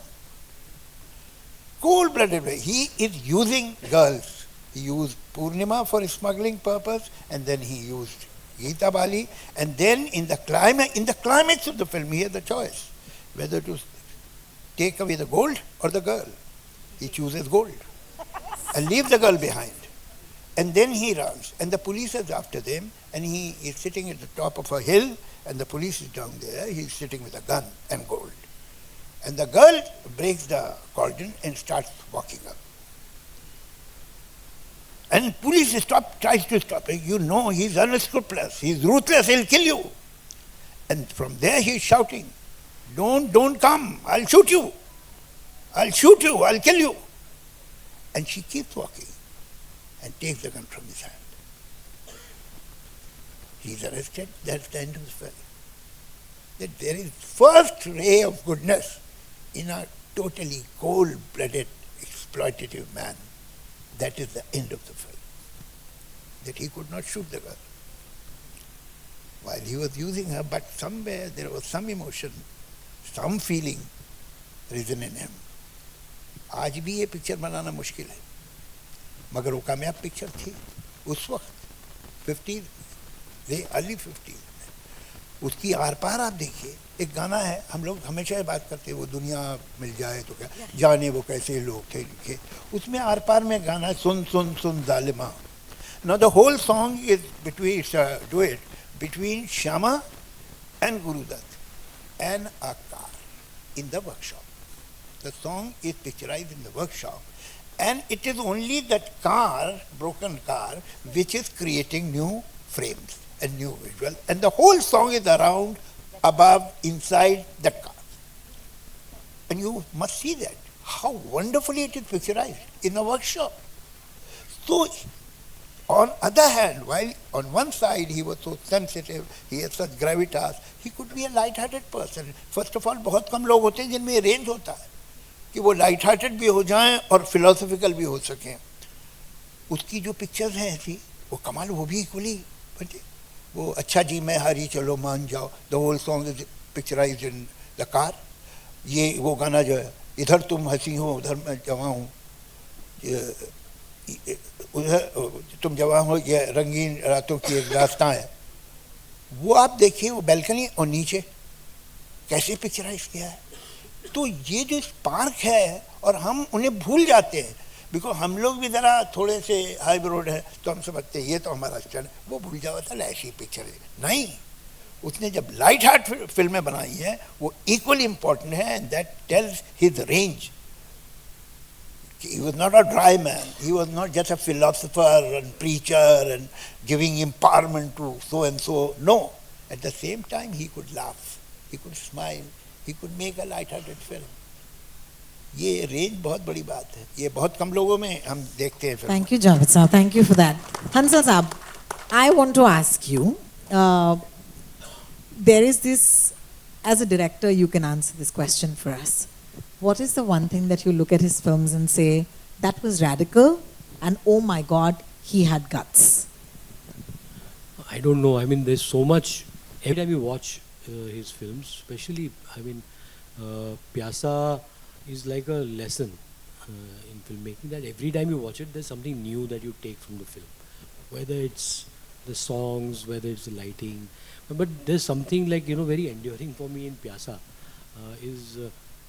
S3: Cold-blooded villain. He is using girls. He used Purnima for smuggling purpose, and then he used Geeta Bali, and then in the climax of the film, he has a choice whether to take away the gold or the girl. He chooses gold and leaves the girl behind. And then he runs, and the police is after them, and he is sitting at the top of a hill, and the police is down there. He's sitting with a gun and gold. And the girl breaks the cordon and starts walking up. And police tries to stop him. You know, he's unscrupulous, he's ruthless, he'll kill you. And from there he's shouting, don't come, I'll shoot you, I'll kill you. And she keeps walking and takes the gun from his hand. He's arrested. That's the end of the film. That there is first ray of goodness in a totally cold-blooded, exploitative man. That is the end of the film. That he could not shoot the girl while he was using her, but somewhere there was some emotion, some feeling risen in him. आज भी ये picture बनाना मुश्किल है, मगर वो कामयाब picture थी उस वक्त 50s, अर्ली 50s में. उसकी आर पार आप देखिए, एक गाना है, हम लोग हमेशा ये बात करते हैं वो दुनिया मिल जाए तो क्या जाने वो कैसे लोग थे लिखे, उसमें आर पार में गाना है सुन सुन सुन जालिमा. Now the whole song is between duet between Shyama and Guru Dutt and a car in the workshop. The song is picturized in the workshop, and it is only that car, broken car, which is creating new frames and new visual, and the whole song is around, above, inside that car. And you must see that, how wonderfully it is picturized in a workshop. So, on other hand, while on one side he was so sensitive, he had such gravitas, he could be a light-hearted person. First of all, बहुत कम लोग होते हैं जिनमें ये range होता है कि वो लाइट-हार्टेड भी हो जाएं और फिलोसॉफिकल भी हो सकें. उसकी जो पिक्चर्स हैं ऐसी, वो कमाल, वो भी इक्वली बने. वो अच्छा जी मैं हारी चलो मान जाओ, the whole song is picturised in the car. ये वो गाना जो है, इधर तुम हंसी हो उधर मैं जवां हूँ, उधर तुम जवां हो, ये रंगीन रातों की एक दास्तां है. वो आप देखिए, वो बैल्कनी और नीचे कैसे पिक्चराइज किया है. तो ये जो स्पार्क है, और हम उन्हें भूल जाते हैं, बिकॉज हम लोग भी ज़रा थोड़े से हाई ब्रोड है तो हम समझते हैं ये तो हमारा स्टैंड, वो भूल जाता था ऐसी पिक्चर है. नहीं, उसने जब लाइट हार्ट फिल्में बनाई हैं वो इक्वली इम्पोर्टेंट है, and that tells his range He was not a dry man. He was not just a philosopher and preacher and giving empowerment to so and so. No. At the same time, he could laugh. He could smile. He could make a light-hearted film. ये range बहुत बड़ी बात है. ये बहुत कम लोगों में हम देखते हैं.
S1: Thank you, Javed Saab. Thank you for that. Hansal Saab, I want to ask you, there is this, as a director, you can answer this question for us. What is the one thing that you look at his films and say, that was radical, and oh my God, he had guts?
S6: I don't know. I mean, there's so much. Every time you watch his films, especially, I mean, Pyasa is like a lesson in filmmaking, that every time you watch it, there's something new that you take from the film. Whether it's the songs, whether it's the lighting. But there's something like, very enduring for me in Pyasa is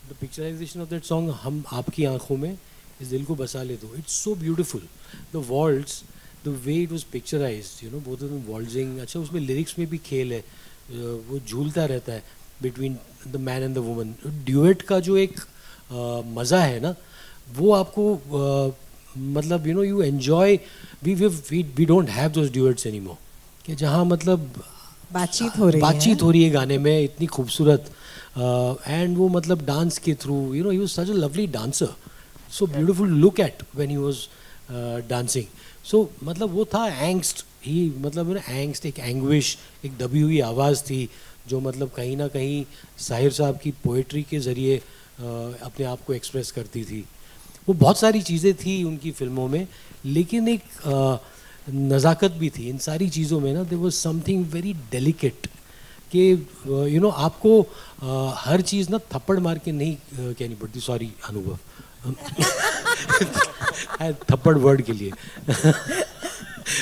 S6: the picturization of that song, Hum Aapki Aankhon Mein Is Dil Ko Basa Le Do. It's so beautiful. The waltz, the way it was picturized, both of them waltzing. अच्छा उसमें lyrics में भी खेल है, वो झूलता रहता है between the man and the woman. Duet का जो एक मज़ा है ना, वो आपको मतलब you enjoy. We don't have those duets anymore. कि जहाँ मतलब
S1: बातचीत हो रही
S6: है गाने में इतनी खूबसूरत and वो मतलब डांस के through he was such a lovely dancer, so beautiful to look at when he was dancing. So मतलब वो था angst, ही मतलब angst, एक anguish, एक दबी हुई आवाज़ थी जो मतलब कहीं ना कहीं साहिर साहब की पोएट्री के ज़रिए अपने आप को एक्सप्रेस करती थी. वो बहुत सारी चीज़ें थी उनकी फिल्मों में, लेकिन एक नज़ाकत भी थी इन सारी चीज़ों में ना. There was something very delicate कि आपको हर चीज़ ना थप्पड़ मार के नहीं कहनी पड़ती. सॉरी अनुभव, थप्पड़ वर्ड के लिए.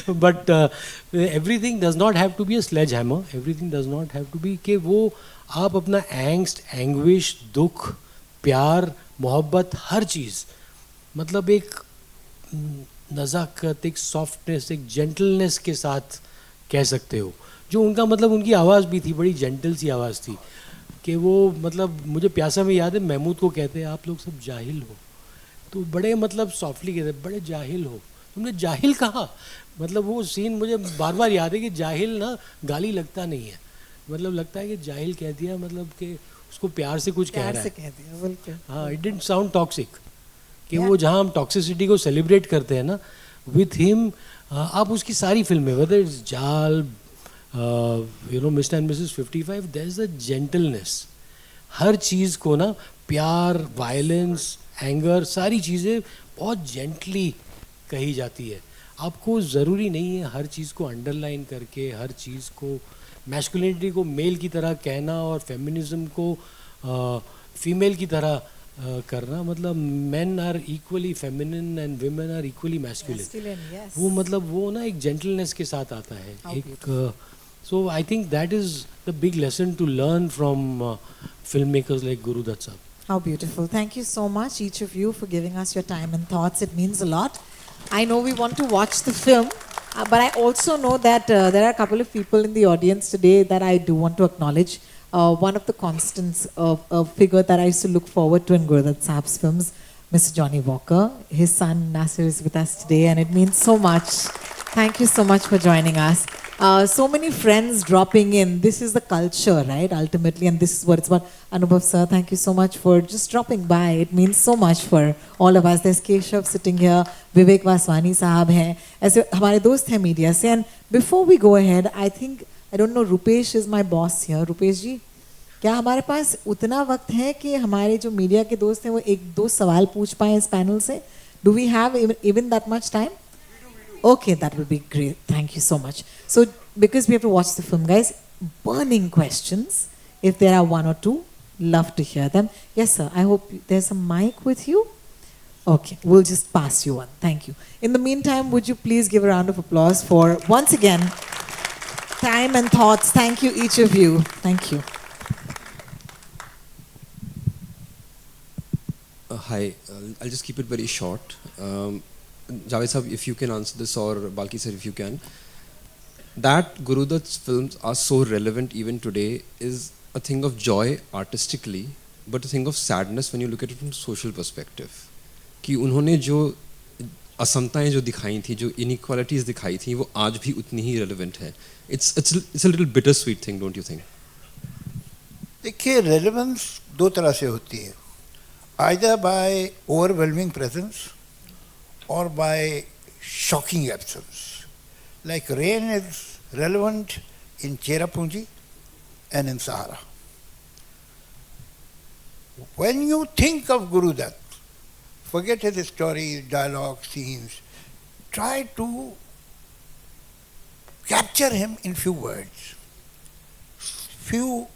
S6: But everything does not have to be a sledgehammer. Everything does not have to be कि वो आप अपना एंग्स्ट, एंग्विश, दुख, प्यार, मोहब्बत, हर चीज़ मतलब एक नज़ाकत, एक सॉफ्टनेस, एक जेंटलनेस के साथ कह सकते हो. जो उनका मतलब उनकी आवाज़ भी थी, बड़ी जेंटल सी आवाज़ थी कि वो मतलब मुझे प्यासा में याद है महमूद को कहते हैं आप लोग सब जाहिल हो, तो बड़े मतलब सॉफ्टली कहते बड़े जाहिल हो. तुमने जाहिल कहा, मतलब वो सीन मुझे बार बार याद है कि जाहिल ना गाली लगता नहीं है, मतलब लगता है कि जाहिल कह दिया मतलब कि उसको प्यार से कुछ कह रहा है. हाँ, इट डिडंट साउंड टॉक्सिक कि वो जहाँ हम टॉक्सिसिटी को सेलिब्रेट करते हैं ना, विथ हिम आप उसकी सारी फिल्में, whether it's Jaal, Mr and Mrs 55, there is a gentleness. हर चीज़ को ना प्यार, वायलेंस, एंगर, सारी चीज़ें बहुत जेंटली कही जाती है. आपको ज़रूरी नहीं है हर चीज़ को अंडरलाइन करके, हर चीज़ को मैस्कुलिनिटी को मेल की तरह कहना और फेमिनिज्म को फीमेल की तरह करना. मतलब men are equally feminine and women are equally masculine. वो मतलब वो ना एक जेंटलनेस के साथ आता है. एक so I think that is the big lesson to learn from film makers like Guru Dutt साहब.
S1: How beautiful. Thank you so much, each of you, for giving us your time and thoughts. It means a lot. I know we want to watch the film, but I also know that there are a couple of people in the audience today that I do want to acknowledge. One of the constants, a figure that I used to look forward to in Gurudutt Saab's films, Mr. Johnny Walker. His son Nasir is with us today, and it means so much. Thank you so much for joining us. So many friends dropping in. This is the culture, right? Ultimately, and this is what it's about. Anubhav sir, thank you so much for just dropping by. It means so much for all of us. There's Keshav sitting here. Vivek Vaswani sahab hai. ऐसे हमारे दोस्त हैं media से. And before we go ahead, I don't know, Rupesh is my boss here. Rupesh जी, क्या हमारे पास उतना वक्त है कि हमारे जो मीडिया के दोस्त हैं वो एक दो सवाल पूछ पाएं इस पैनल से? Do we have even that much time? Okay, that will be great. Thank you so much. So, because we have to watch the film, guys, burning questions. If there are one or two, love to hear them. Yes, sir. I hope there's a mic with you. Okay, we'll just pass you one. Thank you. In the meantime, would you please give a round of applause for, once again, time and thoughts. Thank you, each of you. Thank you.
S8: Hi, I'll just keep it very short. Javed Sahab, if you can answer this, or Balki sir, if you can. That Gurudutt's films are so relevant even today is a thing of joy artistically, but a thing of sadness when you look at it from a social perspective. कि उन्होंने जो असमताएं जो दिखाई थी, जो inequalities दिखाई थी, वो आज भी उतनी ही रेलेवेंट है. It's a little bitter sweet thing, don't you think?
S3: देखिए, रेलेवेंस दो तरह से होती है, आइदर बाय ओवरवेलमिंग प्रेजेंस और bye shocking absence. Like rain is relevant in Cherrapunji and in Sahara. When you think of Guru Dutt, forget his stories, dialogue, scenes, try to capture him in few words, few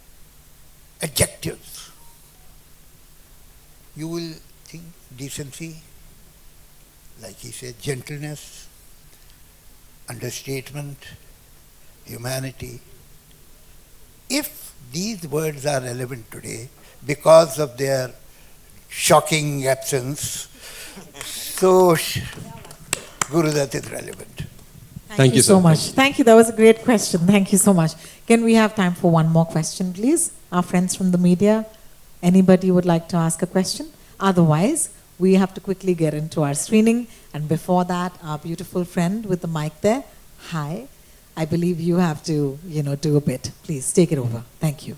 S3: adjectives. You will think decency, like he said, gentleness, understatement, humanity. If these words are relevant today because of their shocking absence, so Guru Dutt is relevant.
S8: Thank you,
S1: so
S8: sir.
S1: much. Thank you. That was a great question. Thank you so much. Can we have time for one more question, please? Our friends from the media, anybody would like to ask a question? Otherwise, we have to quickly get into our screening. And before that, our beautiful friend with the mic there, hi. I believe you have to, do a bit. Please take it over. Thank you.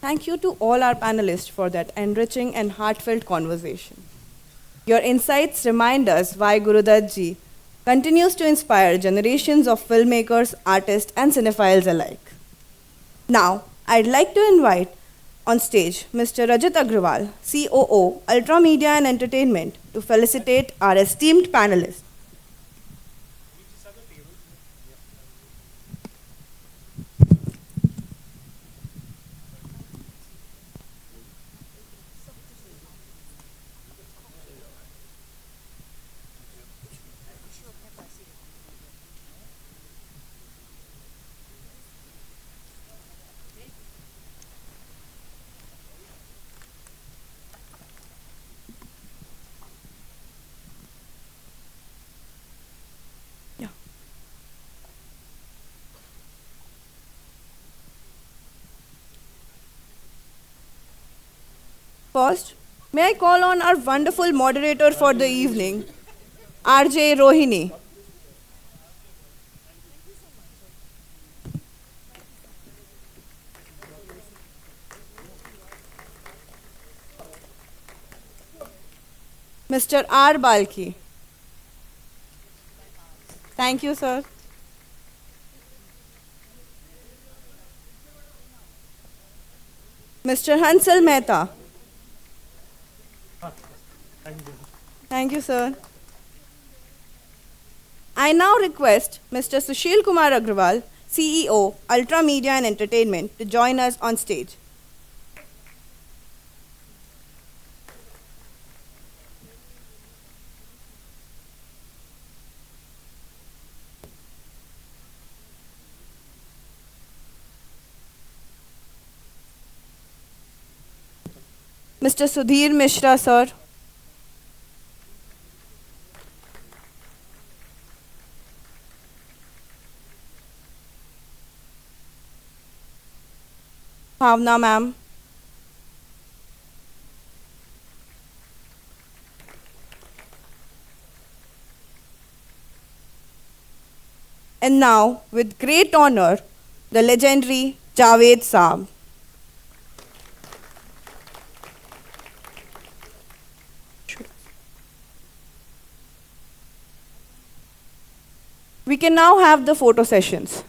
S9: Thank you to all our panelists for that enriching and heartfelt conversation. Your insights remind us why Guru Dutt Ji continues to inspire generations of filmmakers, artists, and cinephiles alike. Now, I'd like to invite on stage Mr. Rajat Agrawal, COO, Ultra Media and Entertainment, to felicitate our esteemed panelists. First, may I call on our wonderful moderator for the evening, RJ Rohini. Mr. R. Balki. Thank you, sir. Mr. Hansal Mehta. Thank you, sir. I now request Mr. Sushil Kumar Agrawal, CEO, Ultra Media and Entertainment, to join us on stage. Mr. Sudhir Mishra, sir. Bhavna, ma'am. And now, with great honor, the legendary Javed Saab. We can now have the photo sessions.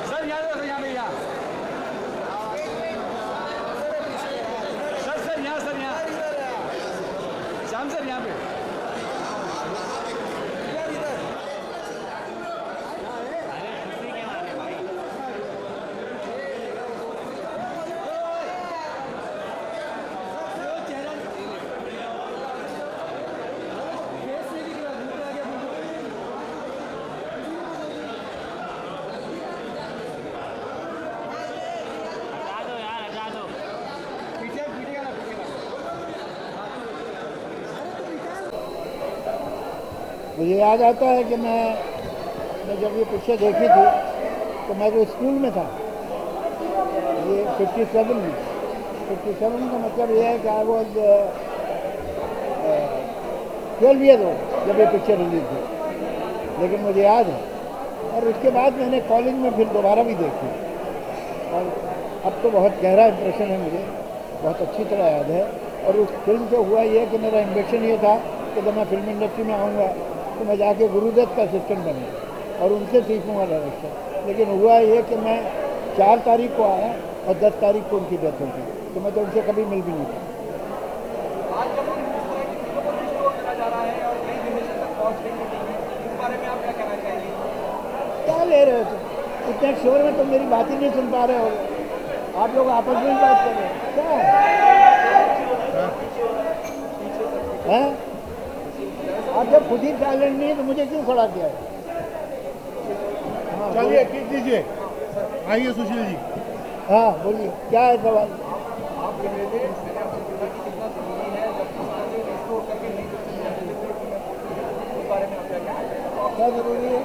S7: Sir यहाँ पे, यहाँ पे, यहाँ sir यहाँ, sir यहाँ Shyam sir यहाँ पे।
S10: मुझे याद आता है कि मैं जब ये पिक्चर देखी थी तो मैं जो स्कूल में था, ये 57 में, 57 का मतलब ये है कि आई वॉज 12 ईयर ओल्ड जब ये पिक्चर रिलीज हुई, लेकिन मुझे याद है। और उसके बाद मैंने कॉलेज में फिर दोबारा भी देखी और अब तो बहुत गहरा इंप्रेशन है मुझे, बहुत अच्छी तरह याद है। और उस फिल्म से हुआ ये कि मेरा एम्बिशन ये था कि जब मैं फिल्म इंडस्ट्री में आऊँगा तो मैं जाके गुरुदत्त का असिस्टेंट बनूँगा और उनसे सीखूँगा डायरेक्शन। लेकिन हुआ ये कि मैं 4 तारीख को आया और 10 तारीख को उनकी डेथ हो गई, तो मैं तो उनसे कभी मिल भी नहीं पाया। क्या ले रहे हो तुम? इतने शोर में तुम मेरी बात ही नहीं सुन पा रहे हो। आप लोग आपस में ही बात कर रहे हो क्या है? आप जब खुद ही टैलेंट नहीं है तो मुझे क्यों खड़ा किया है?
S11: चलिए किस दीजिए, आइए सुशील जी।
S10: हाँ बोलिए, क्या है सवाल? क्या जरूरी है?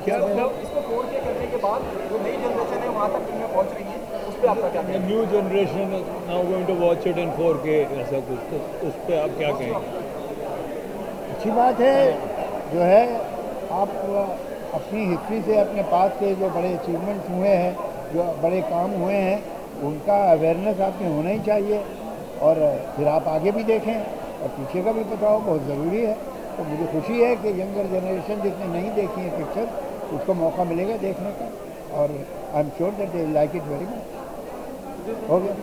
S11: क्या
S7: इसको 4K करने के बाद जो नई जनरेशन है वहाँ तक फिल्में पहुँच रही हैं, उस पर आपका क्या कहना है?
S5: New generation now going to watch it in 4K, ऐसा कुछ, तो उस पर आप क्या कहेंगे?
S10: अच्छी बात है जो है, आप अपनी हिस्ट्री से, अपने पास से जो बड़े अचीवमेंट्स हुए हैं, जो बड़े काम हुए हैं, उनका अवेयरनेस आपके होना ही चाहिए। और फिर आप आगे भी देखें और पीछे का भी पता हो, बहुत ज़रूरी है। तो मुझे खुशी है कि यंगर जनरेशन जिसने नहीं देखी है पिक्चर, उसको मौका मिलेगा देखने का, और आई am sure that they like it very much. हो गया।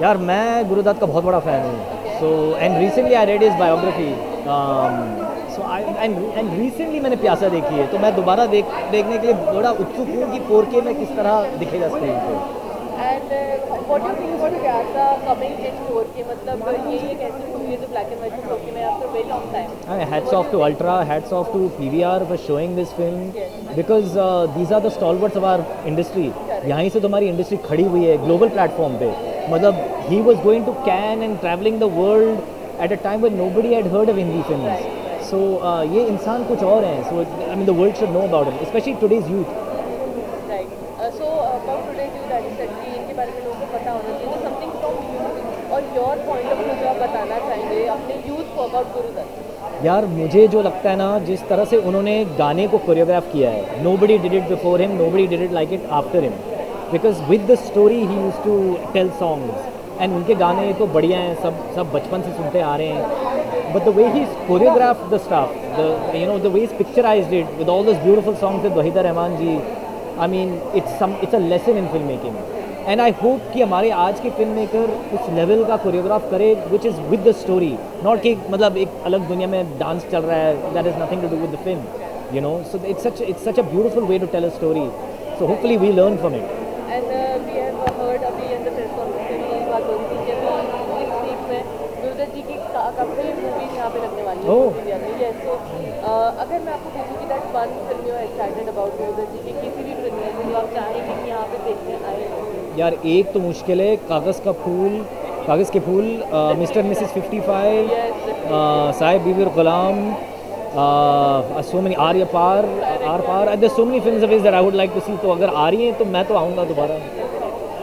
S12: यार मैं गुरुदत्त का बहुत बड़ा फ़ैन हूँ। So and recently I read his biography, so I and recently मैंने प्यासा देखी है, तो मैं दोबारा देखने के लिए बड़ा उत्सुक हूँ कि 4K में किस तरह दिखेगा स्क्रीन पे।
S13: And what do you think about Pyasa coming in 4K? मतलब ये एक ऐसी मूवी है जो black and white में 4K में after a very long time.
S12: Hats off to Ultra, hats off to PVR for showing this film, because these are the stalwarts of our industry. यहीं से तो हमारी इंडस्ट्री खड़ी हुई है ग्लोबल प्लेटफॉर्म पे। मतलब he was going to Cannes and traveling the world at a time when nobody had heard of Hindi films. So ये इंसान कुछ और हैं. So I mean the world should know about him, especially today's youth.
S13: Right. So about today's youth, as you said, कि इनके बारे में लोगों को पता होना चाहिए. So something from you और your point of view जो आप बताना चाहेंगे अपने youth को about गुरुदत्त.
S12: यार मुझे जो लगता है ना, जिस तरह से उन्होंने गाने को कोरियोग्राफ किया है, nobody did it before him, nobody did it like it after him, because with the story he used to tell songs, and उनके गाने तो बढ़िया हैं, सब बचपन से सुनते आ रहे हैं, but the way he's choreographed the stuff, the way he's picturized it with all those beautiful songs with Wahida Rahman ji, I mean it's a lesson in filmmaking, and I hope कि हमारे आज के film maker उस level का choreograph करे which is with the story, not कि मतलब एक अलग दुनिया में डांस चल रहा है, that has nothing to do with the film, so it's such a beautiful way to tell a story, so hopefully we learn from it.
S13: And we have heard अभी in the press conference में भी यही बात हो रही थी कि अभी इस वीक में गुरुदत्त जी की काफ़ी मूवीज यहाँ पे लगने वाली है
S12: Oh.
S13: इंडिया में। यस, सो अगर मैं आपको पूछूँ कि that one film you are excited about Guru Dutt ji की किसी भी प्रीमियर में जो आप चाहेंगे कि यहाँ पे देखने आए?
S12: यार एक तो मुश्किल है, कागज़ के फूल, मिस्टर मिसेस 55, साहिब बीबी और Ghulam, so many Aar Paar, there's so many films of his that I would like to see. तो अगर आ रही हैं तो मैं तो आऊँगा दोबारा.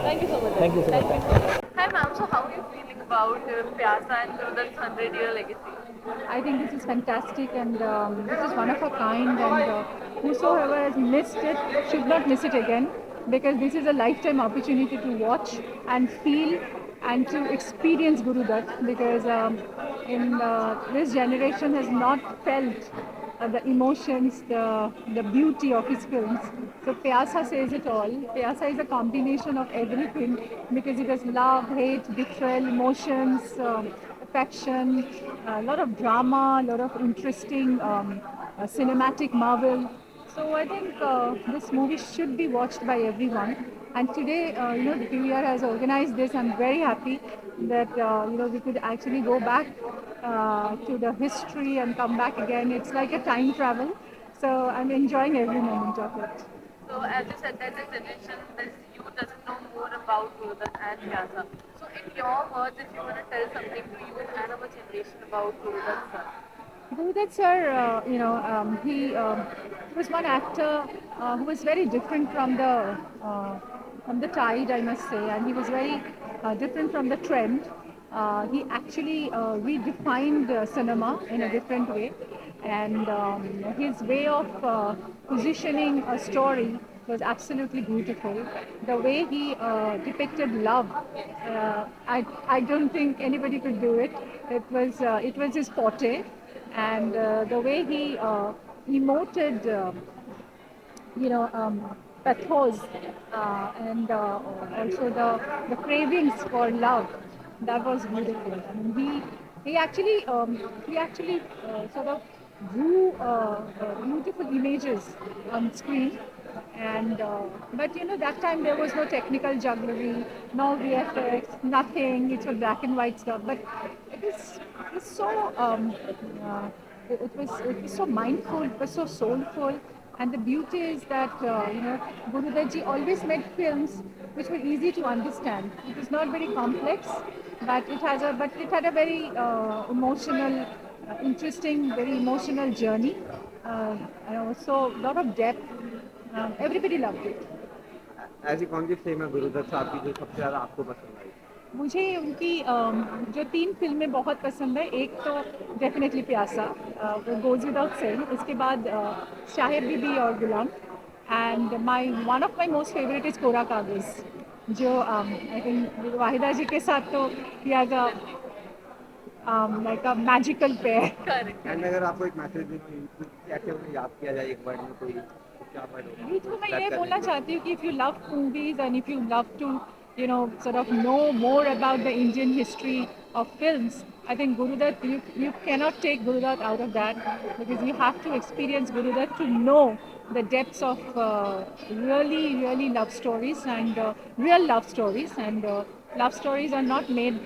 S13: Thank you so much.
S12: Thank you so much. Thank you.
S13: Hi ma'am, so how are you feeling about Pyasa and Gurudutt's 100-year legacy?
S14: I think this is fantastic and this is one of a kind, and whosoever has missed it should not miss it again, because this is a lifetime opportunity to watch and feel and to experience Guru Dutt, because in this generation has not felt the emotions, the beauty of his films. So Pyasa says it all. Pyasa is a combination of everything, because it has love, hate, betrayal, emotions, affection, a lot of drama, a lot of interesting cinematic marvel. So I think this movie should be watched by everyone. And today, the PVR has organized this. I'm very happy that we could actually go back to the history and come back again. It's like a time travel. So I'm enjoying every moment of it.
S13: So as you said, that this generation, this youth doesn't know more about Gurudutt and Pyasa. So in your words, if you want to tell something to youth and our generation about Gurudutt sir.
S14: Gurudutt sir, he was one actor who was very different from the tide, I must say, and he was very different from the trend. He actually redefined cinema in a different way, and his way of positioning a story was absolutely beautiful. The way he depicted love, I don't think anybody could do it. It was his forte, and the way he emoted, pathos, and also the cravings for love. That was beautiful. I mean, he actually sort of drew beautiful images on screen. And but that time there was no technical jugglery, no VFX, nothing. It was black and white stuff. But it was so it was so mindful. It was so soulful. And the beauty is that Gurudutt ji always made films which were easy to understand. It was not very complex, but it had a very emotional, interesting, very emotional journey. And also a lot of depth. Everybody loved it.
S7: ऐसी कौन सी film है गुरुदत्त साहब की जो सबसे ज़्यादा आपको पसंद आई?
S14: मुझे उनकी जो 3 फिल्में बहुत पसंद है। एक तो डेफिनेटली प्यासा, वो गोज़ विदाउट सेइंग। उसके बाद साहिब बीबी और Ghulam, and one of my most favourite is Kora Kagaz, जो आई थिंक वाहिदा जी के साथ तो किया था, like a magical pair.
S7: And अगर आपको एक मैसेज देना कैसे उन्हें याद किया जाए एक वर्ड में कोई क्या वर्ड होगा?
S14: ये तो मैं ये बोलना चाहती हूँ कि if you love movies and if you love to sort of know more about the Indian history of films, I think Gurudutt, you cannot take Gurudutt out of that, because you have to experience Gurudutt to know the depths of really love stories, and real love stories, and love stories are not made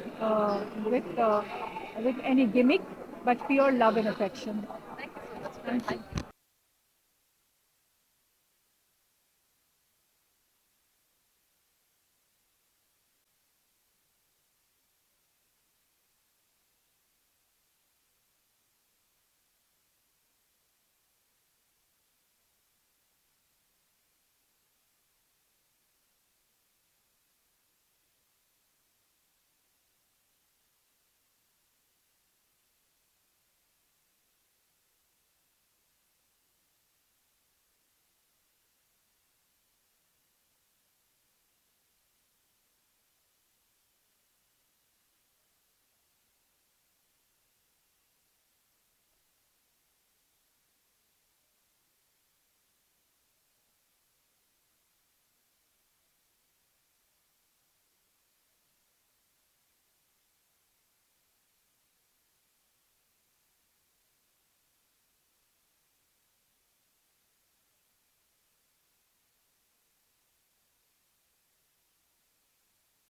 S14: with any gimmick, but pure love and affection.
S13: Thank you so much.
S14: Thank you.